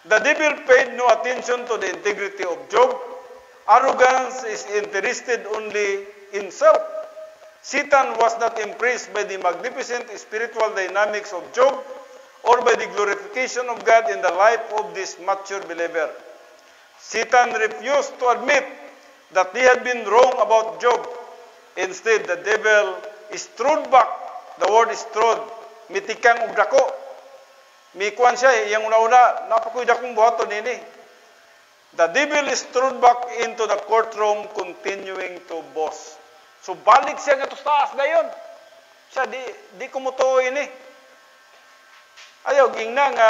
B: The devil paid no attention to the integrity of Job. Arrogance is interested only in self. Satan was not impressed by the magnificent spiritual dynamics of Job or by the glorification of God in the life of this mature believer. Satan refused to admit that he had been wrong about Job. Instead, the devil strode back. The word strode, mitikang og dako. Mikuan siya, iyang una-una, napakoy dakong buhaton nini. The devil strode back into the courtroom, continuing to boast. So balik siya nga to taas dayon. Siya di kumutuoy ini. Ayaw gingna nga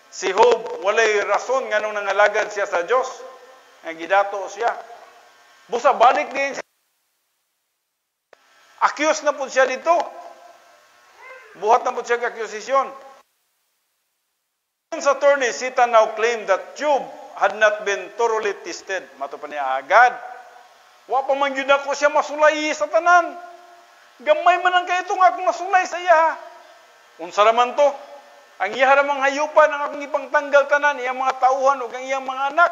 B: si Job walay rason nga nung nangalagad siya sa Dios. Nga gidato siya. Busa balik din siya. Accuse na po siya dito. Buhat na po siya ka-accusation. Sa attorney, Satan now claimed that Job had not been thoroughly tested. Mato pa niya agad. Wa pa man yun ako siya masulay sa tanan. Gamay man ang kayo itong akong masulay sa iya. Unsa naman to? Ang iya ramang hayupan ang akong ipangtanggal tanan, iyang mga tauhan o ang iyang mga anak.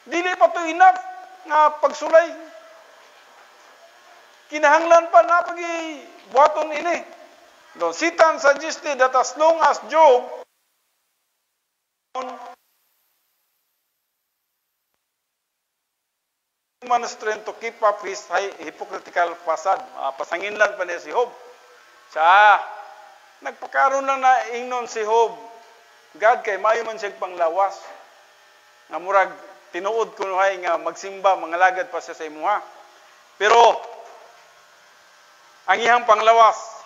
B: Dili pa to enough nga pagsulay. Kinahanglan pa na pag-buhaton ini. No, Satan suggested that as long as Job human strength to keep up his hypocritical facade. Pasangin lang pa niya si Job. Siya, nagpakaroon lang na ingnon si Job. God, kay mayo man siya panglawas. Nga murag, tinuod ko nuhay nga magsimba, mangalagad pa siya sa imuha. Pero, ang iyang panglawas,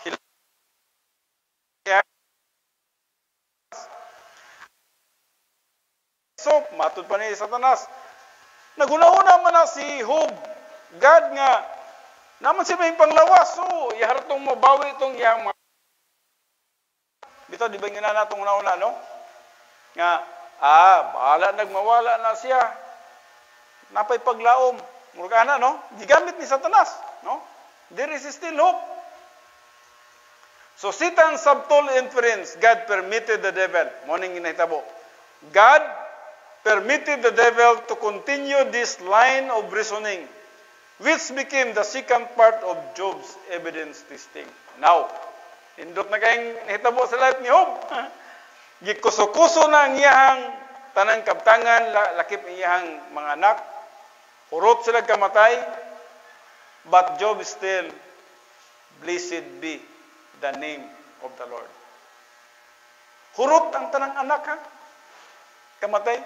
B: so, matod pa ni Satanas. Naguna-una man na si Job. God nga, naman siya may panglawas. So, iharatong mabawi itong iyang mga... Bito, di ba yung natong una-una, no? Nga, bahala nagmawala na siya. Napay paglaom. Muragana, no? Gigamit ni Satanas, no? There is still hope. So, Satan's subtle inference, God permitted the devil. Morning inahitabo. God permitted the devil to continue this line of reasoning, which became the second part of Job's evidence testing. Now, indot na kayong hitabo sa life ni Job. Gikuso-kuso na ang iyahang tanang kaptangan, lakip iyahang mga anak. Urot sila kamatay, but Job still, blessed be the name of the Lord. Hurot ang tanang anak, ha? Kamatay.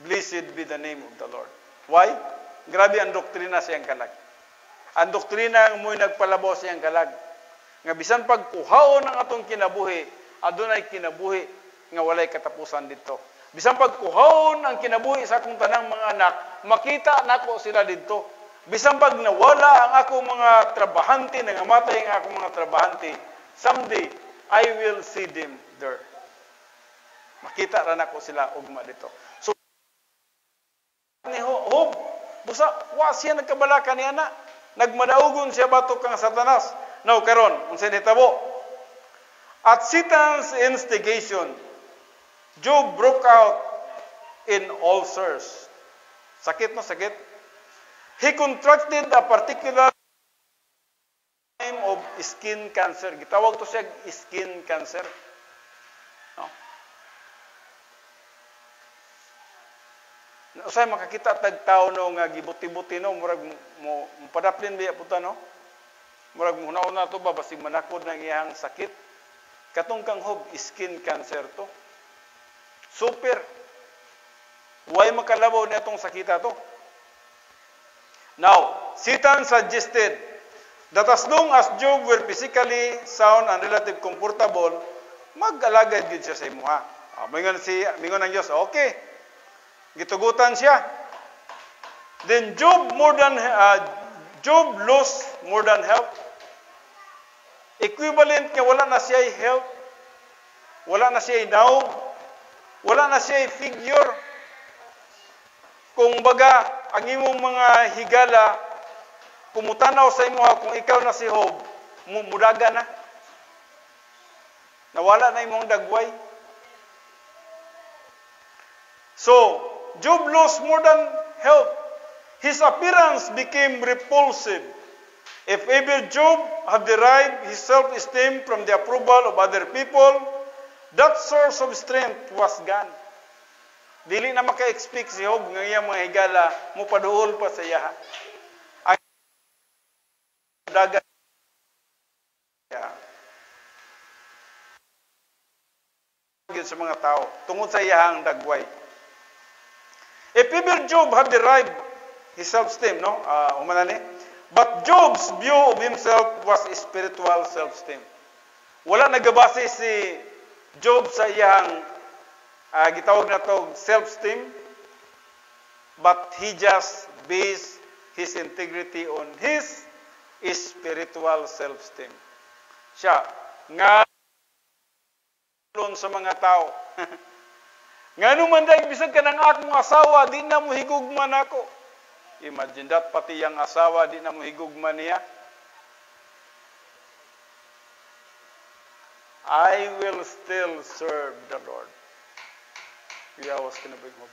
B: Blessed be the name of the Lord. Why? Grabe ang doktrina siyang kalag. Ang doktrina ang mo'y nagpalabaw siyang kalag. Nga bisan pagkuhaon ng atong kinabuhi, adunay kinabuhi nga walay katapusan dito. Bisan pagkuhaon ang kinabuhi sa akong tanang mga anak, makita nako sila dito. Bisan pag nawala ang akong mga trabahante, nangamatay ang akong mga trabahante, someday I will see them there. Makita ra nako sila ugma dito. So ni Job, busa wa siya nagkabalaka ni ana, nagmadaugon siya batok kang Satanas. Now karon, unsay nitabo? At Satan's instigation, Job broke out in ulcers. Sakit no sakit. He contracted a particular type of skin cancer. Gitawag to siya skin cancer. No? Usay makakita tag tawo no nga gibuti-buti no murag mo padaplin biya puta no. Murag una to ba basig manakod ng iyang sakit. Katong kang Job skin cancer to. Super. Why makalabaw na itong sakita to? Now, Satan suggested that as long as Job were physically sound and relatively comfortable, mag-alagad gid siya sa imuha. Mingon ang Diyos, okay. Gitugutan siya. Then Job lost more than health. Equivalent nga wala na siya health. Wala na siya daw. Wala na siya figure. Kung baga, ang imong mga higala, kumutanaw sa imo kung ikaw na si Job, mudaga na. Nawala na imong dagway. So, Job lost more than health. His appearance became repulsive. If ever Job had derived his self-esteem from the approval of other people, that source of strength was gone. Dili na maka-expect si Job ng iyang mga higala, mupaduol pa sa iya. Ang dagat sa mga tao, tungod sa iyang dagway. If ever Job had derived his self-esteem, no? But Job's view of himself was spiritual self-esteem. Wala nagabase si Job sa iyang gitawag na to self-esteem, but he just based his integrity on his spiritual self-esteem. Siya, nga sa mga tao. Nga naman dahil bisag ka ng akong asawa, di na mo higugman ako. Imagine that, pati yung asawa, di na mo higugman niya. I will still serve the Lord. Iyawas ka na ba yung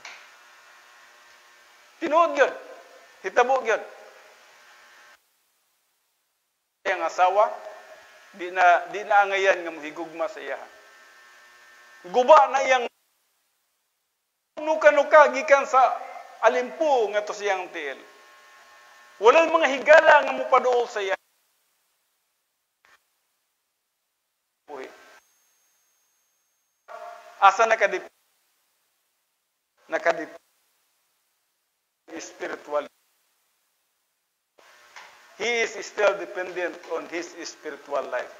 B: tinuod yun. Hitabo yun. Yung asawa, di na angayan nga mo higugma sa iya. Guba na yang nuka-nuka gikan sa alimpo nga to siyang tiil. Walang mga higala nga mupaduol sa iya. Asa nakadip spiritual. He is still dependent on his spiritual life.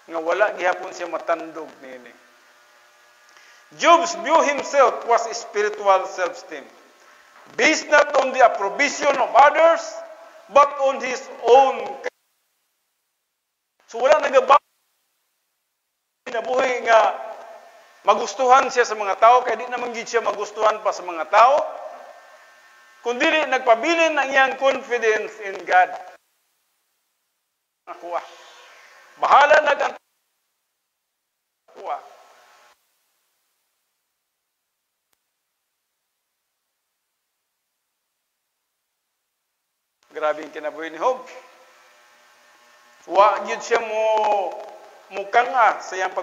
B: Nga wala gihapon siya matandog niini. Job's view himself was spiritual self-esteem, based not on the approbation of others, but on his own. So wala nagabago na buhay nga magustuhan siya sa mga tao, kaya di naman gid siya magustuhan pa sa mga tao, kundi nagpabilin ang iyang confidence in God. Nakuha. Bahala nakuha. Grabe yung kinabuhi ni Job. Wa yun siya mukanga sa iyang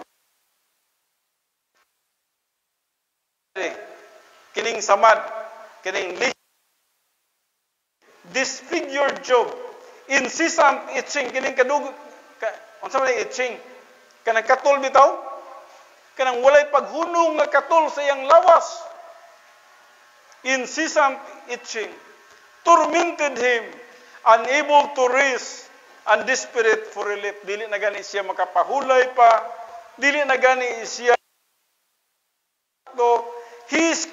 B: kining samad, kining disfigured Job, incessant itching, kining kadug, unsa man itching, kanang katol bitaw, kanang walay paghunong nga katol sa iyang lawas. Incessant itching tormented him, unable to rest, and desperate for relief. Dili na gani siya makapahulay pa, dili na gani siya he's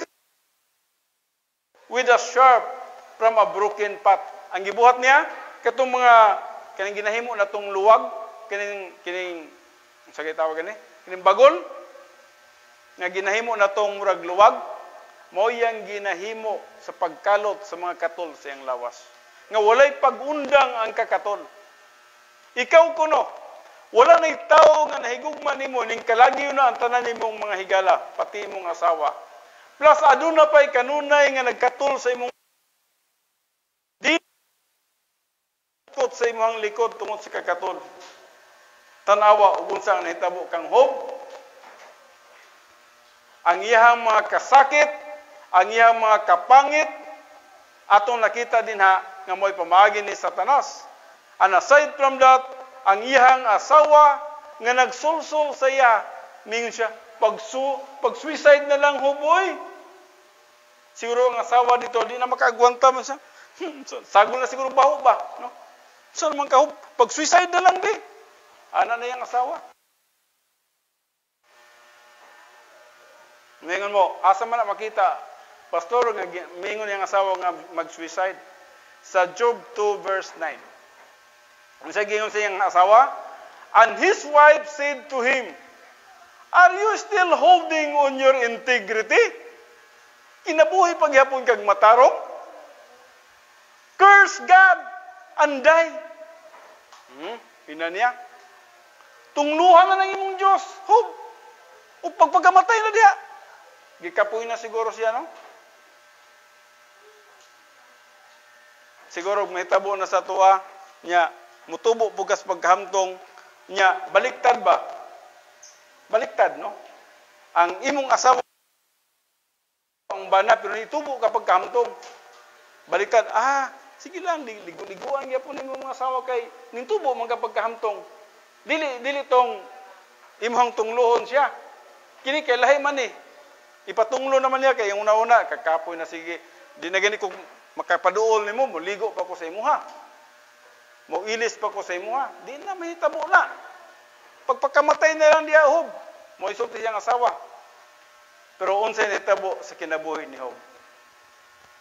B: with a sharp from a broken pot. Ang gibuhat niya katong mga kaning ginahimo na tong luwag, kining sa tawag gani, kining bagol nga ginahimo na tong murag luwag, mao yang ginahimo sa pagkalot sa mga katol sa iyang lawas. Nga walay pag-undang ang kakatol. Ikaw kuno, wala na tao nga nahigugma nimo ning kalagyo na ang tanan nimong mga higala, pati imong asawa. Plus aduna pay kanunay nga nagkatol sa imong likod sa imong likod tungod sa kakatol. Tanawa ug unsa ang nahitabo kang Job. Ang iyang mga kasakit, ang iyang mga kapangit, atong nakita din nga mo'y pamagi ni Satanas. And aside from that, ang iyang asawa nga nagsulsul sa iya, mingon siya, pag-suicide na lang huboy. Siguro ang asawa dito, di na makaagwanta man siya. Sagol na siguro baho ba? No? So naman kahub, pag-suicide na lang di. Ana na yung asawa. Mingon mo, asa man na makita, pastor, mingon yung asawa nga mag-suicide. Sa Job 2 verse 9. Ang siya gingon sa iyang asawa, and his wife said to him, are you still holding on your integrity? Kinabuhi paghapon kag matarong? Curse God and die. Ina niya. Tungluhan na ng imong Diyos. Hub. O pagpagamatay na diya. Gikapoy na siguro siya, no? Siguro may tabo na sa tuwa niya, mutubo pugas paghamtong niya, baliktad ba? Baliktad, no? Ang imong asawa ang bana, pero nitubo kapag kamtong. Baliktad, sige lang, ligo-liguan niya po ng imong asawa kay nintubo man kapag kahamtong. Dili tong imong tunglohon siya. Kini kay lahi man eh. Ipatunglo naman niya kay yung una-una, kakapoy na sige. Di na gani ko makapaduol nimo, ligo pa ko sa imuha. Mo ilis pa ko sa imuha. Di na mahitabo na. Pagpakamatay na lang diya Job. Mo isulti siyang asawa. Pero unsay nahitabo sa kinabuhi ni Job.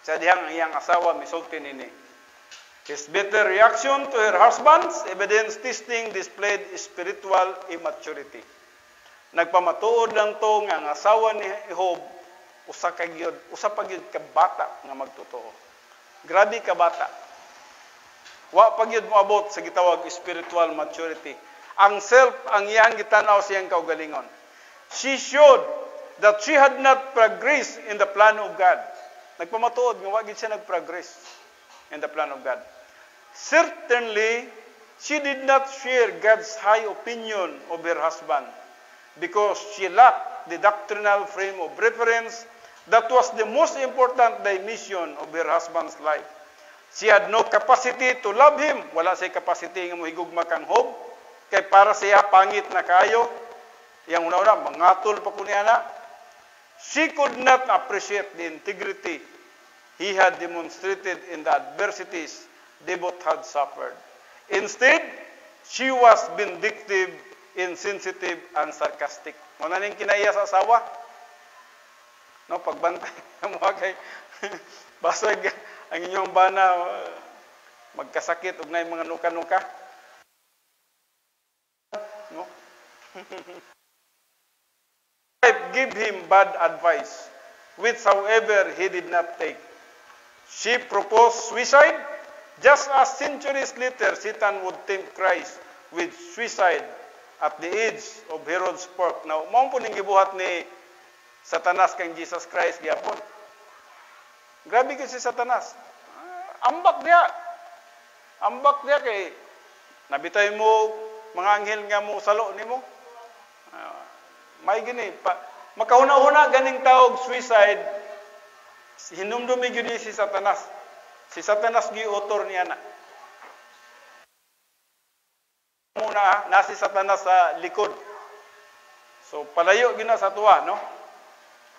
B: Sa dihang iyang asawa misulti nini. His bitter reaction to her husband's evidence testing displayed spiritual immaturity. Nagpamatuod lang to nga ang asawa ni Job usa pa gyud ka bata nga magtotoo. Grabe ka bata. Wa pa gyud moabot sa gitawag spiritual maturity. Ang self ang iyang gitanaw siyang kaugalingon. She showed that she had not progressed in the plan of God. Nagpamatuod nga wa gyud siya nagprogress in the plan of God. Certainly, she did not share God's high opinion of her husband because she lacked the doctrinal frame of reference that was the most important dimension of her husband's life. She had no capacity to love him. Wala siya capacity nga mohigugma kang Job. Kay para siya pangit na kayo. Yang una-una, mangatol pa ko niya na. She could not appreciate the integrity he had demonstrated in the adversities they both had suffered. Instead, she was vindictive, insensitive, and sarcastic. Muna ning kinaiya sa asawa. No, pagbantay mo kay basag ang inyong bana magkasakit ug nay mga nuka-nuka. No? Give him bad advice, which however he did not take. She proposed suicide, just as centuries later Satan would tempt Christ with suicide at the age of Herod's pork. Now, mao po ning gibuhat ni Satanas kang Jesus Christ gyapon. Grabe gyud si Satanas. Ambak diya kay nabitay mo mga anghel nga mo salo nimo. May gini makahuna-huna ganing tawag suicide. Hinumdumi gyud si Satanas. Si Satanas gi-author niya na. Muna na si Satanas sa likod. So palayo gyud na sa tuwa, no?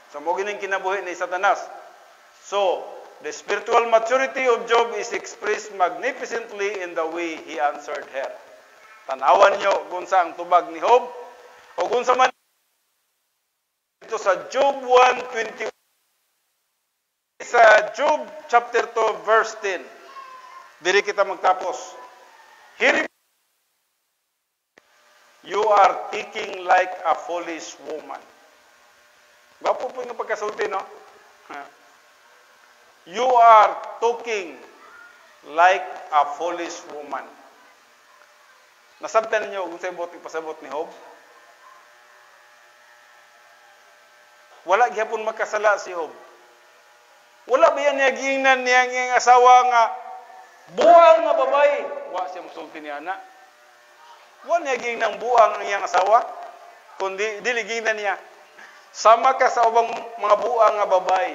B: So mo gining kinabuhi ni Satanas. So the spiritual maturity of Job is expressed magnificently in the way he answered her. Tanawan niyo kung sa ang tubag ni Job o kung sa man ito sa Job 1:21. Sa Job chapter 2 verse 10. Diri kita magtapos. You are thinking like a foolish woman. Bapo po yung pagkasulti, no? You are talking like a foolish woman. Nasabtan ninyo kung sa ipasabot ni Job? Wala gyapon makasala si Job. Wala ba yan niya giingnan niya ang asawa nga buang nga babae? Wa siya musulti ni ana. Wa niya giingnan buang ang iyang asawa, kundi dili giingnan niya. Sama ka sa ubang mga buang nga babae.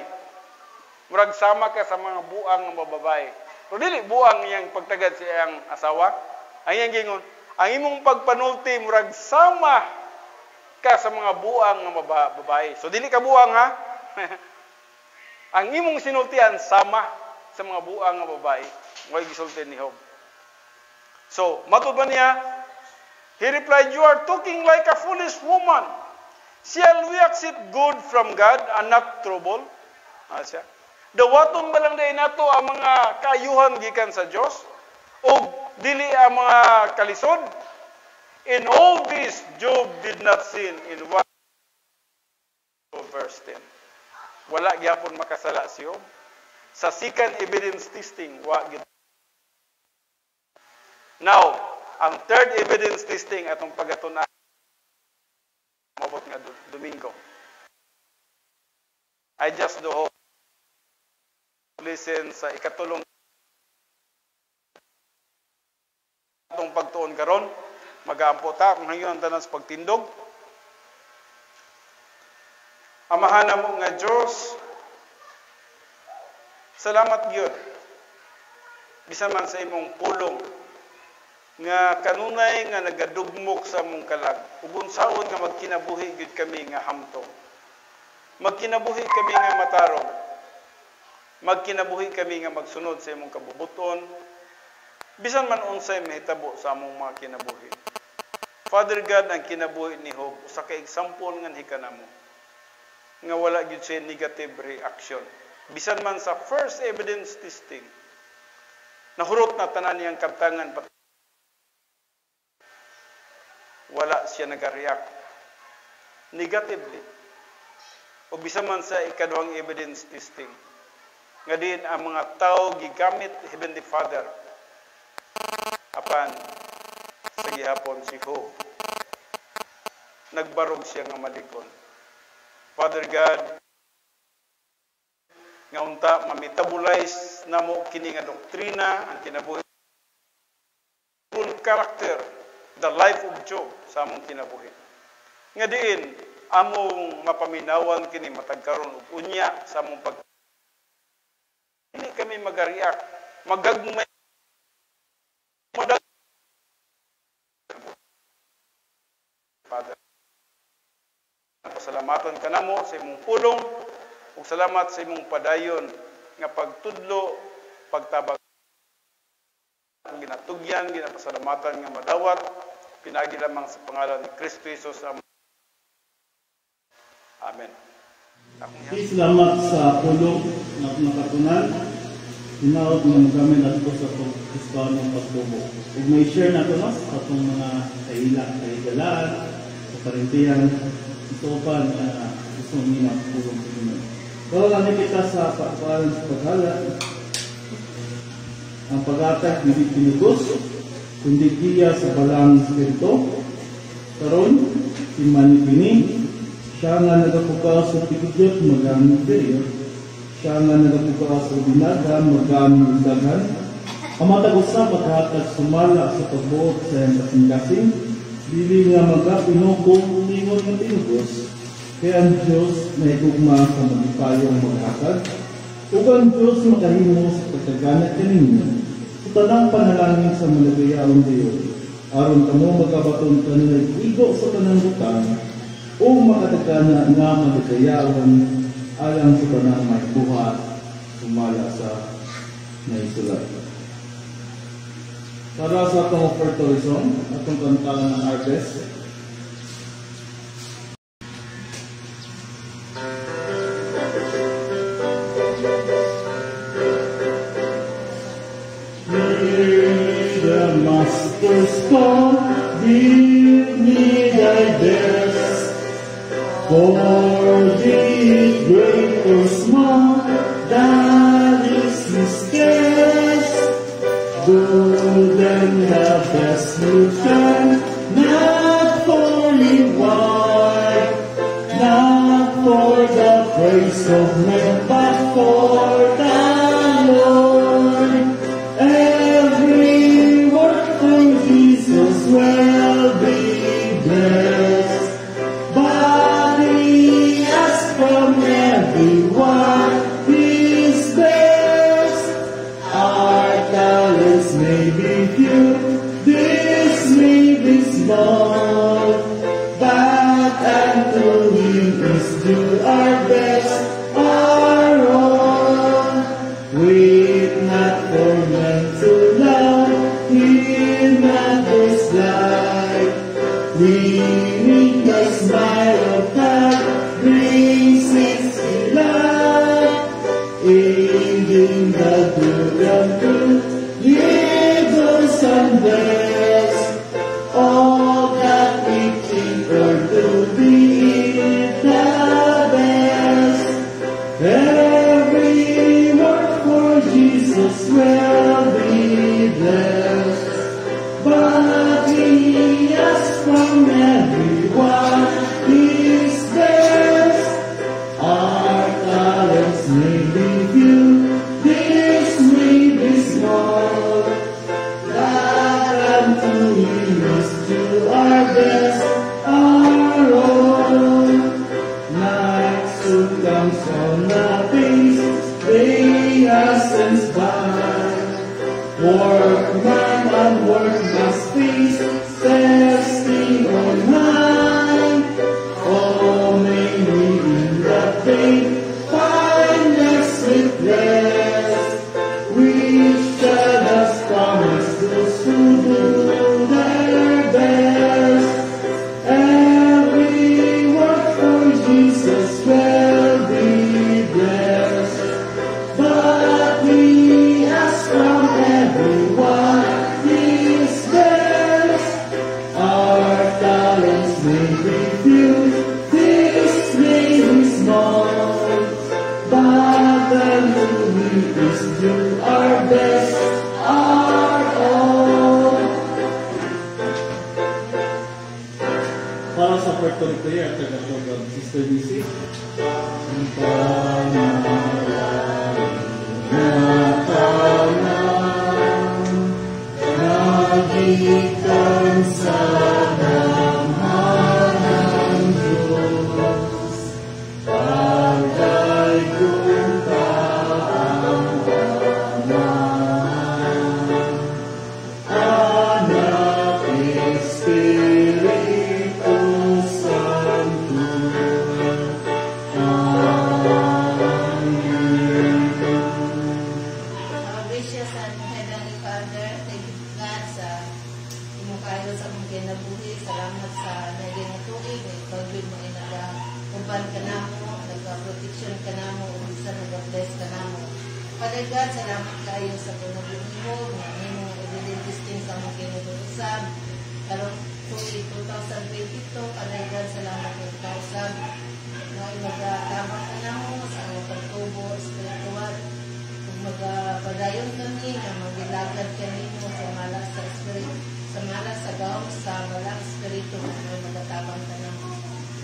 B: Murag sama ka sa mga buang nga babae. Pero dili buang iyang pagtagad sa iyang asawa. Ang iyang gingon, ang imong pagpanulti murag sama ka sa mga buang nga babae. So dili ka buang ha. Ang imong sinultian sama sa mga buang nga babae. Way gisulti ni Job. So, matud ba niya? He replied, you are talking like a foolish woman. Shall we accept good from God and not trouble? Siya. Dawaton ba lang dahil nato ang mga kaayuhan gikan sa Diyos? O dili ang mga kalisod? In all this, Job did not sin in 1 verse 10. Wala gyapon makasala si Job. Sa second evidence testing, wa gid. Now, ang third evidence testing atong pagatunan mabot nga Domingo. I just do hope listen sa ikatulong atong pagtuon karon, mag-aampo ta kung hangyon ang tanan sa pagtindog. Amahan mo nga Diyos, salamat gyud bisan man sa imong pulong nga kanunay nga nagadugmok sa among kalag ug unsaon nga magkinabuhi gyud kami nga hamtong, magkinabuhi kami nga matarong, magkinabuhi kami nga magsunod sa imong kabubuton bisan man unsay mahitabo sa among mga kinabuhi. Father God, ang kinabuhi ni Job usa ka example nga hikanamo nga wala gyud siya negative reaction bisan man sa first evidence testing nahurot na tanan niyang kabtangan wala siya nag-react negatively. O bisan man sa ikaduhang evidence testing nga din ang mga tao gigamit Heavenly Father apan sa gihapon si Job nagbarog siya nga malikon. Father God, nga unta mametabulize namo kini nga doktrina ang kinabuhi full character, the life of Job sa among kinabuhi. Nga diin among mapaminawan kini matagkaron og unya sa among pag hindi kami mag-react, magagmay Father. Pasalamatan ka namo sa imong pulong ug salamat sa imong padayon nga pagtudlo, pagtabag ang ginatugyan, ginapasalamatan nga madawat pinagi lamang sa pangalan ni Kristo Jesus. Amen.
A: Salamat sa pulong na nakatunan. Hinaot ng kami na po sa Kristo ng pagtubo. Ug may share na ito sa itong mga kahigalaan, sa parintiyan, ito pa na gusto nyo na pulong sa inyo. Pero lang kita sa pagpapalan sa paghala, ang pag-atak hindi pinugos, kundi giya sa balang spirito. Karon, si Manipini, siya nga nagapukaw sa tigidot, magamit diri. Siya nga nagapukaw sa binaga, magamit dagan. Ang matagos sa paghatag sumala sa pagbuot sa iyang kasing-kasing, dili nga magapinukong ingon ng tinugos. Kaya ang Diyos na itugma sa magipayong maghatag, ug ang Diyos makahimo sa pagkaganat kaninyo. Sa tanang panalangin sa malagayaon Diyos, aron kamo magkabaton kanunay igo sa tanang butang, o makatagana nga malagayaon alang sa tanang may buhat sumala sa naisulat. Para sa atong offertory song, atong kantahan ng harvest, Master's call, give me thy best, for be it great or small, that is his best. Good and the best you can, not for reward, not for the praise of men, but for the Lord. Every work from Jesus will be blessed, but he asks from everyone his best. Our talents may be few, this may be small, but unto him is due our best, our all. Wait not for men to love him at this life. We need the smile of God. all that we think or do, be it the best. Every work for Jesus will be blessed. But we ask from everyone His best. Our talents may be few, this may be small. That unto Him is to our best, our own. Night soon comes on the face, they essence by. Workman and work must face, testing on high. Oh, may we in that day find rest with rest, which God has promised those who do their best. Every work for Jesus will be blessed. But we ask from everyone His best. Our talents may be few, this may be small, but unto Him is due our best, our all. Para sa Puerto Rico at taga-program, Sister Lucy. Nagikan sa namahan Diyos, pagay kong kaangkaman, Anak Espiritu Santo.
C: Gracious and Heavenly Father, thank you God sa imong kayo sa mong kinabuhi. Salamat sa naging tuig, ikaw-good mo nag-kumpan ka namo, nag-protection ka namo, umisa nag-bless ka namo. Father God, salamat kayo sa kinabuhi mo, na imong evidentisting sa mong kinabuhi-usab. Karong tuig 2022, Father God, salamat ng kausab. Na mag-tama ka namo sa among pagtubo, spiritual. Magpadayon kami na magilagad kami mo sa malas sa espiritu, sa malas sa gawang sa malang espiritu na magatabang ka naman.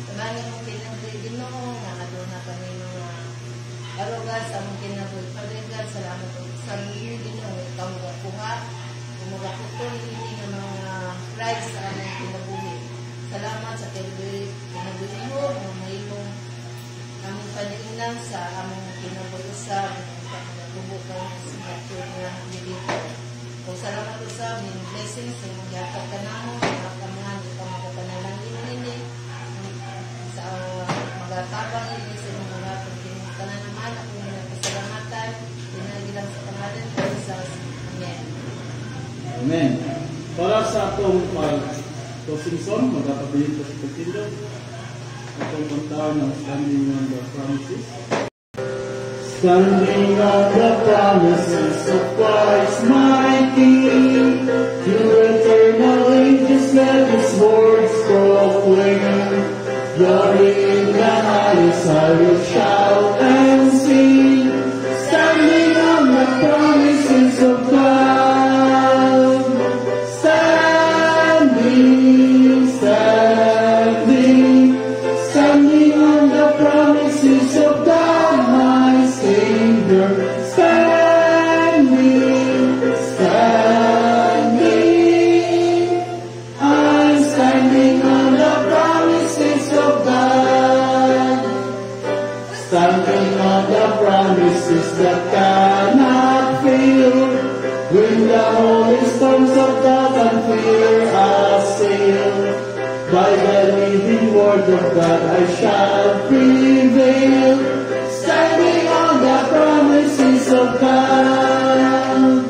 C: Sabangin mong kinabuhi Ginoo nga adun na kami mga arugas sa mong kinabuhi. Padayon, salamat po sa iyo Ginoo, ikaw magakuha, magakutol hindi ng mga prize sa aming kinabuhi. Salamat sa kinabuhi mo, may mong aming paniinan sa among kinabuhi sa bubukan sa pagkakas na dito. Kung salamat po sa aming blessings, sa mga yatag ka namo, mga kamahan, ikaw magkapanalangin nini, sa magatabang ini, sa mga pagkakanan naman, ako mga pasalamatan, pinagilang sa pangalan ko sa Amen.
A: Amen. Para sa atong closing song, magkapabilit ko sa pagkindo, atong pantawan ng Standing on the Promises. Standing on the promises of Christ my King, to eternal ages let His words proclaim. Glory in the highest I will shout and sing, standing on the promises of God. Standing, standing, standing on the promises of God, my Savior. Standing, standing, I'm standing on the promises of God. Standing on the promises that cannot fail. When the holy storms of doubt and fear assail, by the living word of God I shall prevail. Standing on the promises of God.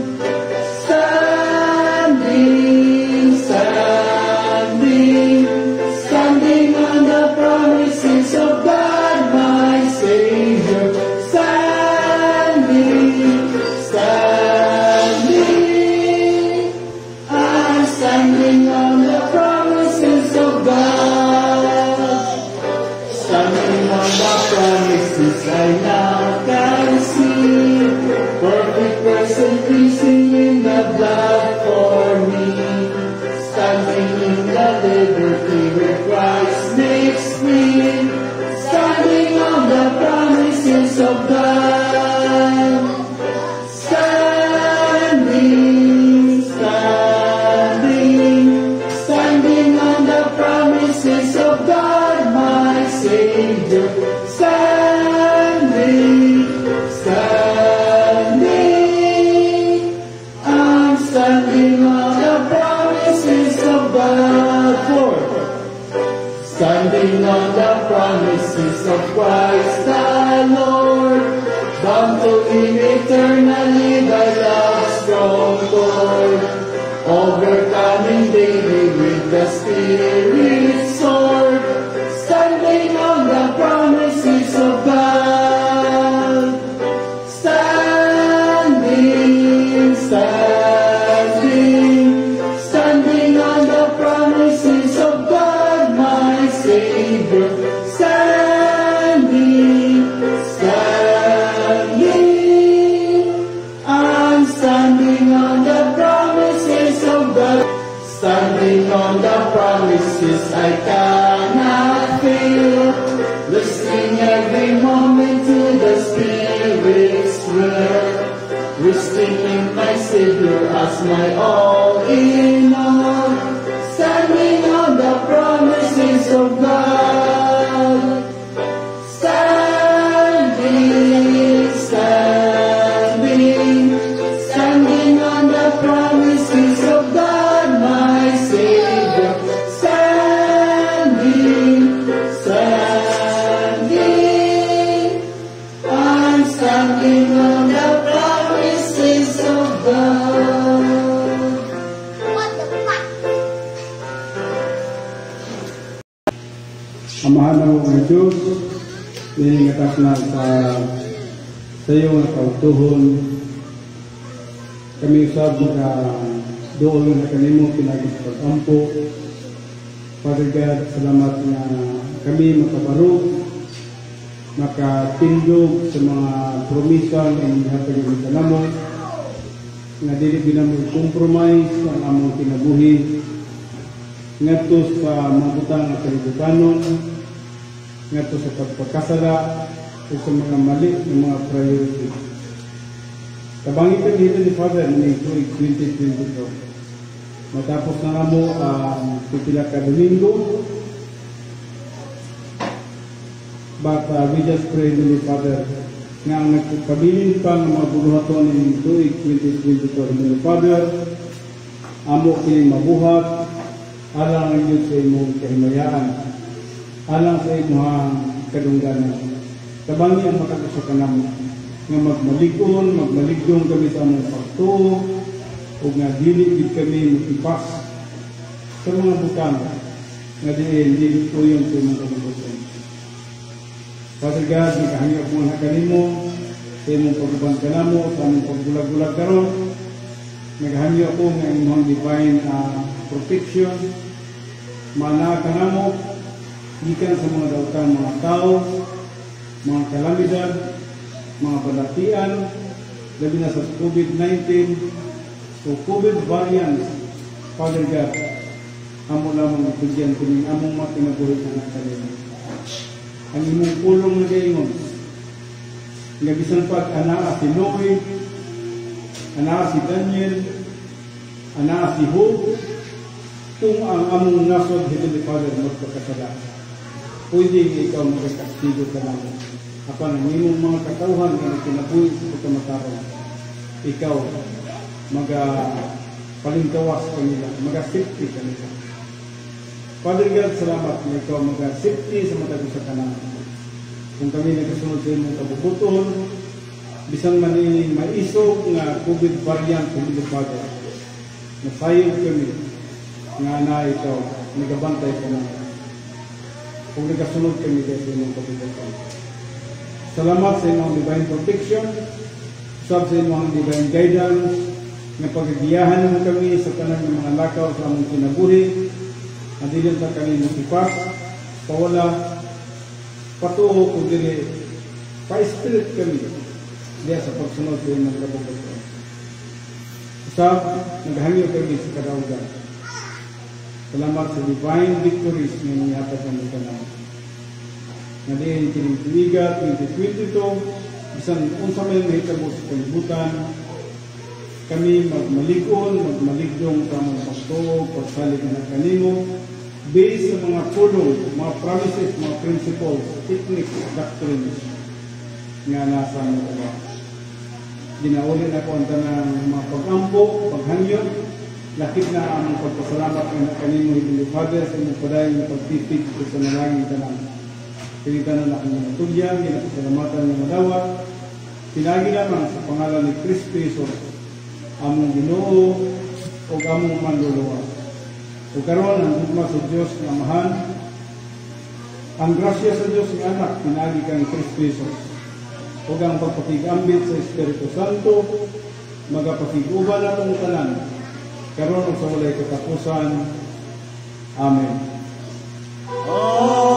A: Standing, standing, standing on the promises of God, my Savior. Standing, standing, I'm standing on the promises in the liberty where Christ makes free, standing on the promises of God. Standing, standing, standing on the promises of God, my Savior. Standing, standing, I'm standing on the promises of God. Standing on the promises of Christ the Lord, bound to Him eternally by love's strong cord, overcoming daily with the Spirit's sword, standing on the promises of God. Standing, standing, standing on the promises of God, my Savior. Standing, standing, I'm standing on the promises of God. Standing on the promises I cannot fail, listening every moment to the Spirit's word, resting in my Savior as my all in all, standing on the promises of God. Standing, standing, standing on the promises of God, my Savior. Standing, standing, I'm standing on the promises of God.
C: What the fuck?
D: Amahan ng mga Diyos, nilingatas na sa iyo nga kautuhon. Kami usab mga doon na kanimo pinagis pag-ampo. Father God, salamat na kami makabaro, makatindog sa mga promisan ang ihatag ng kanamo, nga dili ginamong compromise ang among kinabuhi ngadto sa mga butang nga kalibutan, ngadto sa pagpakasala o sa mga mali ng mga priority. Kabangitan dito ni Father ni 2022. Matapos na namo ang pipila ka Domingo, but we just pray ni Father nga ang nagpabilin pa ng mga buluhaton ng 2022 ni Father, amo kini mabuhat alang ang Diyos sa imong kahimayaan, alang sa imong kadungganan. Tabangi ang makakasya ka namo nga magmaligdong kami sa among pagtuo o nga dili kami makipas sa mga butang nga dili tuyon sa imong kabubuton. Father God, nakahangap mo na kanimo sa imong pagubang kanamo, sa among pagbulag-bulag karon. Nagahangyo ako nga imong divine protection, mana kanamo gikan sa mga daotang mga tao, mga kalamidad, mga balatian, labi na sa COVID-19 o COVID variants. Father God, amo lamang ibigyan kuning among mga kinabuhi na kanimo. Ang imong pulong na gayon, nga bisan pag anaa si Noe, anaa si Daniel, anaa si Job, kung ang among nasod Heavenly Father magpakasala, pwede ikaw magkakastigo ka namin. Apan ang imong mga katauhan nga kinabuhi sa pagkamataron, ikaw palingkawas kanila, maga-safety kanila. Father God, salamat na ikaw maga-safety sa matag sa kanan. Kung kami nagkasunod sa imong kabubuton, bisan man ini maisog nga COVID variant, Heavenly Father, nasayod kami nga na ikaw, nagabantay ka namin. Kung nagkasunod kami sa imong kabubuton. Salamat sa imong divine protection, sa imong divine guidance, nga paggiyahan mo kami sa tanan ng mga lakaw sa among kinabuhi, adilan sa kami masipas, pawala, patuho kung dili, pa-spirit kami diya sa pagsunod sa imong kabubuton. Usab, naghangyo kami sa kadaugan. Salamat sa divine victories nga nihatag ang tanan. Nga diin kining tuiga 2022, bisan unsa man mahitabo sa kalibutan, kami magmalig-on, magmaligdong sa mga pasto, pagsalig na kanimo, based sa mga pulong, mga promises, mga principles, techniques, doctrines nga nasa mga. Ginaulin ako ang tanang mga pag-ampo, paghangyon, lakit na ang pagpasalamat ng kanimo Heavenly Father sa inyong padayon ng pagtipig sa nalangin tanang. Pinitanan na akong mga tulyan, ginapasalamatan ng madawat, pinagi naman sa pangalan ni Cristo Jesus, among Ginoo o among manluluwa. O karon ang dugma sa Dios nga amahan, ang grasya sa Dios nga anak pinagi kang Cristo Jesus. O ang pagpakigambit sa Espiritu Santo, magapakiguban atong tanan, karon sa walay katapusan. Amen.
A: Amen.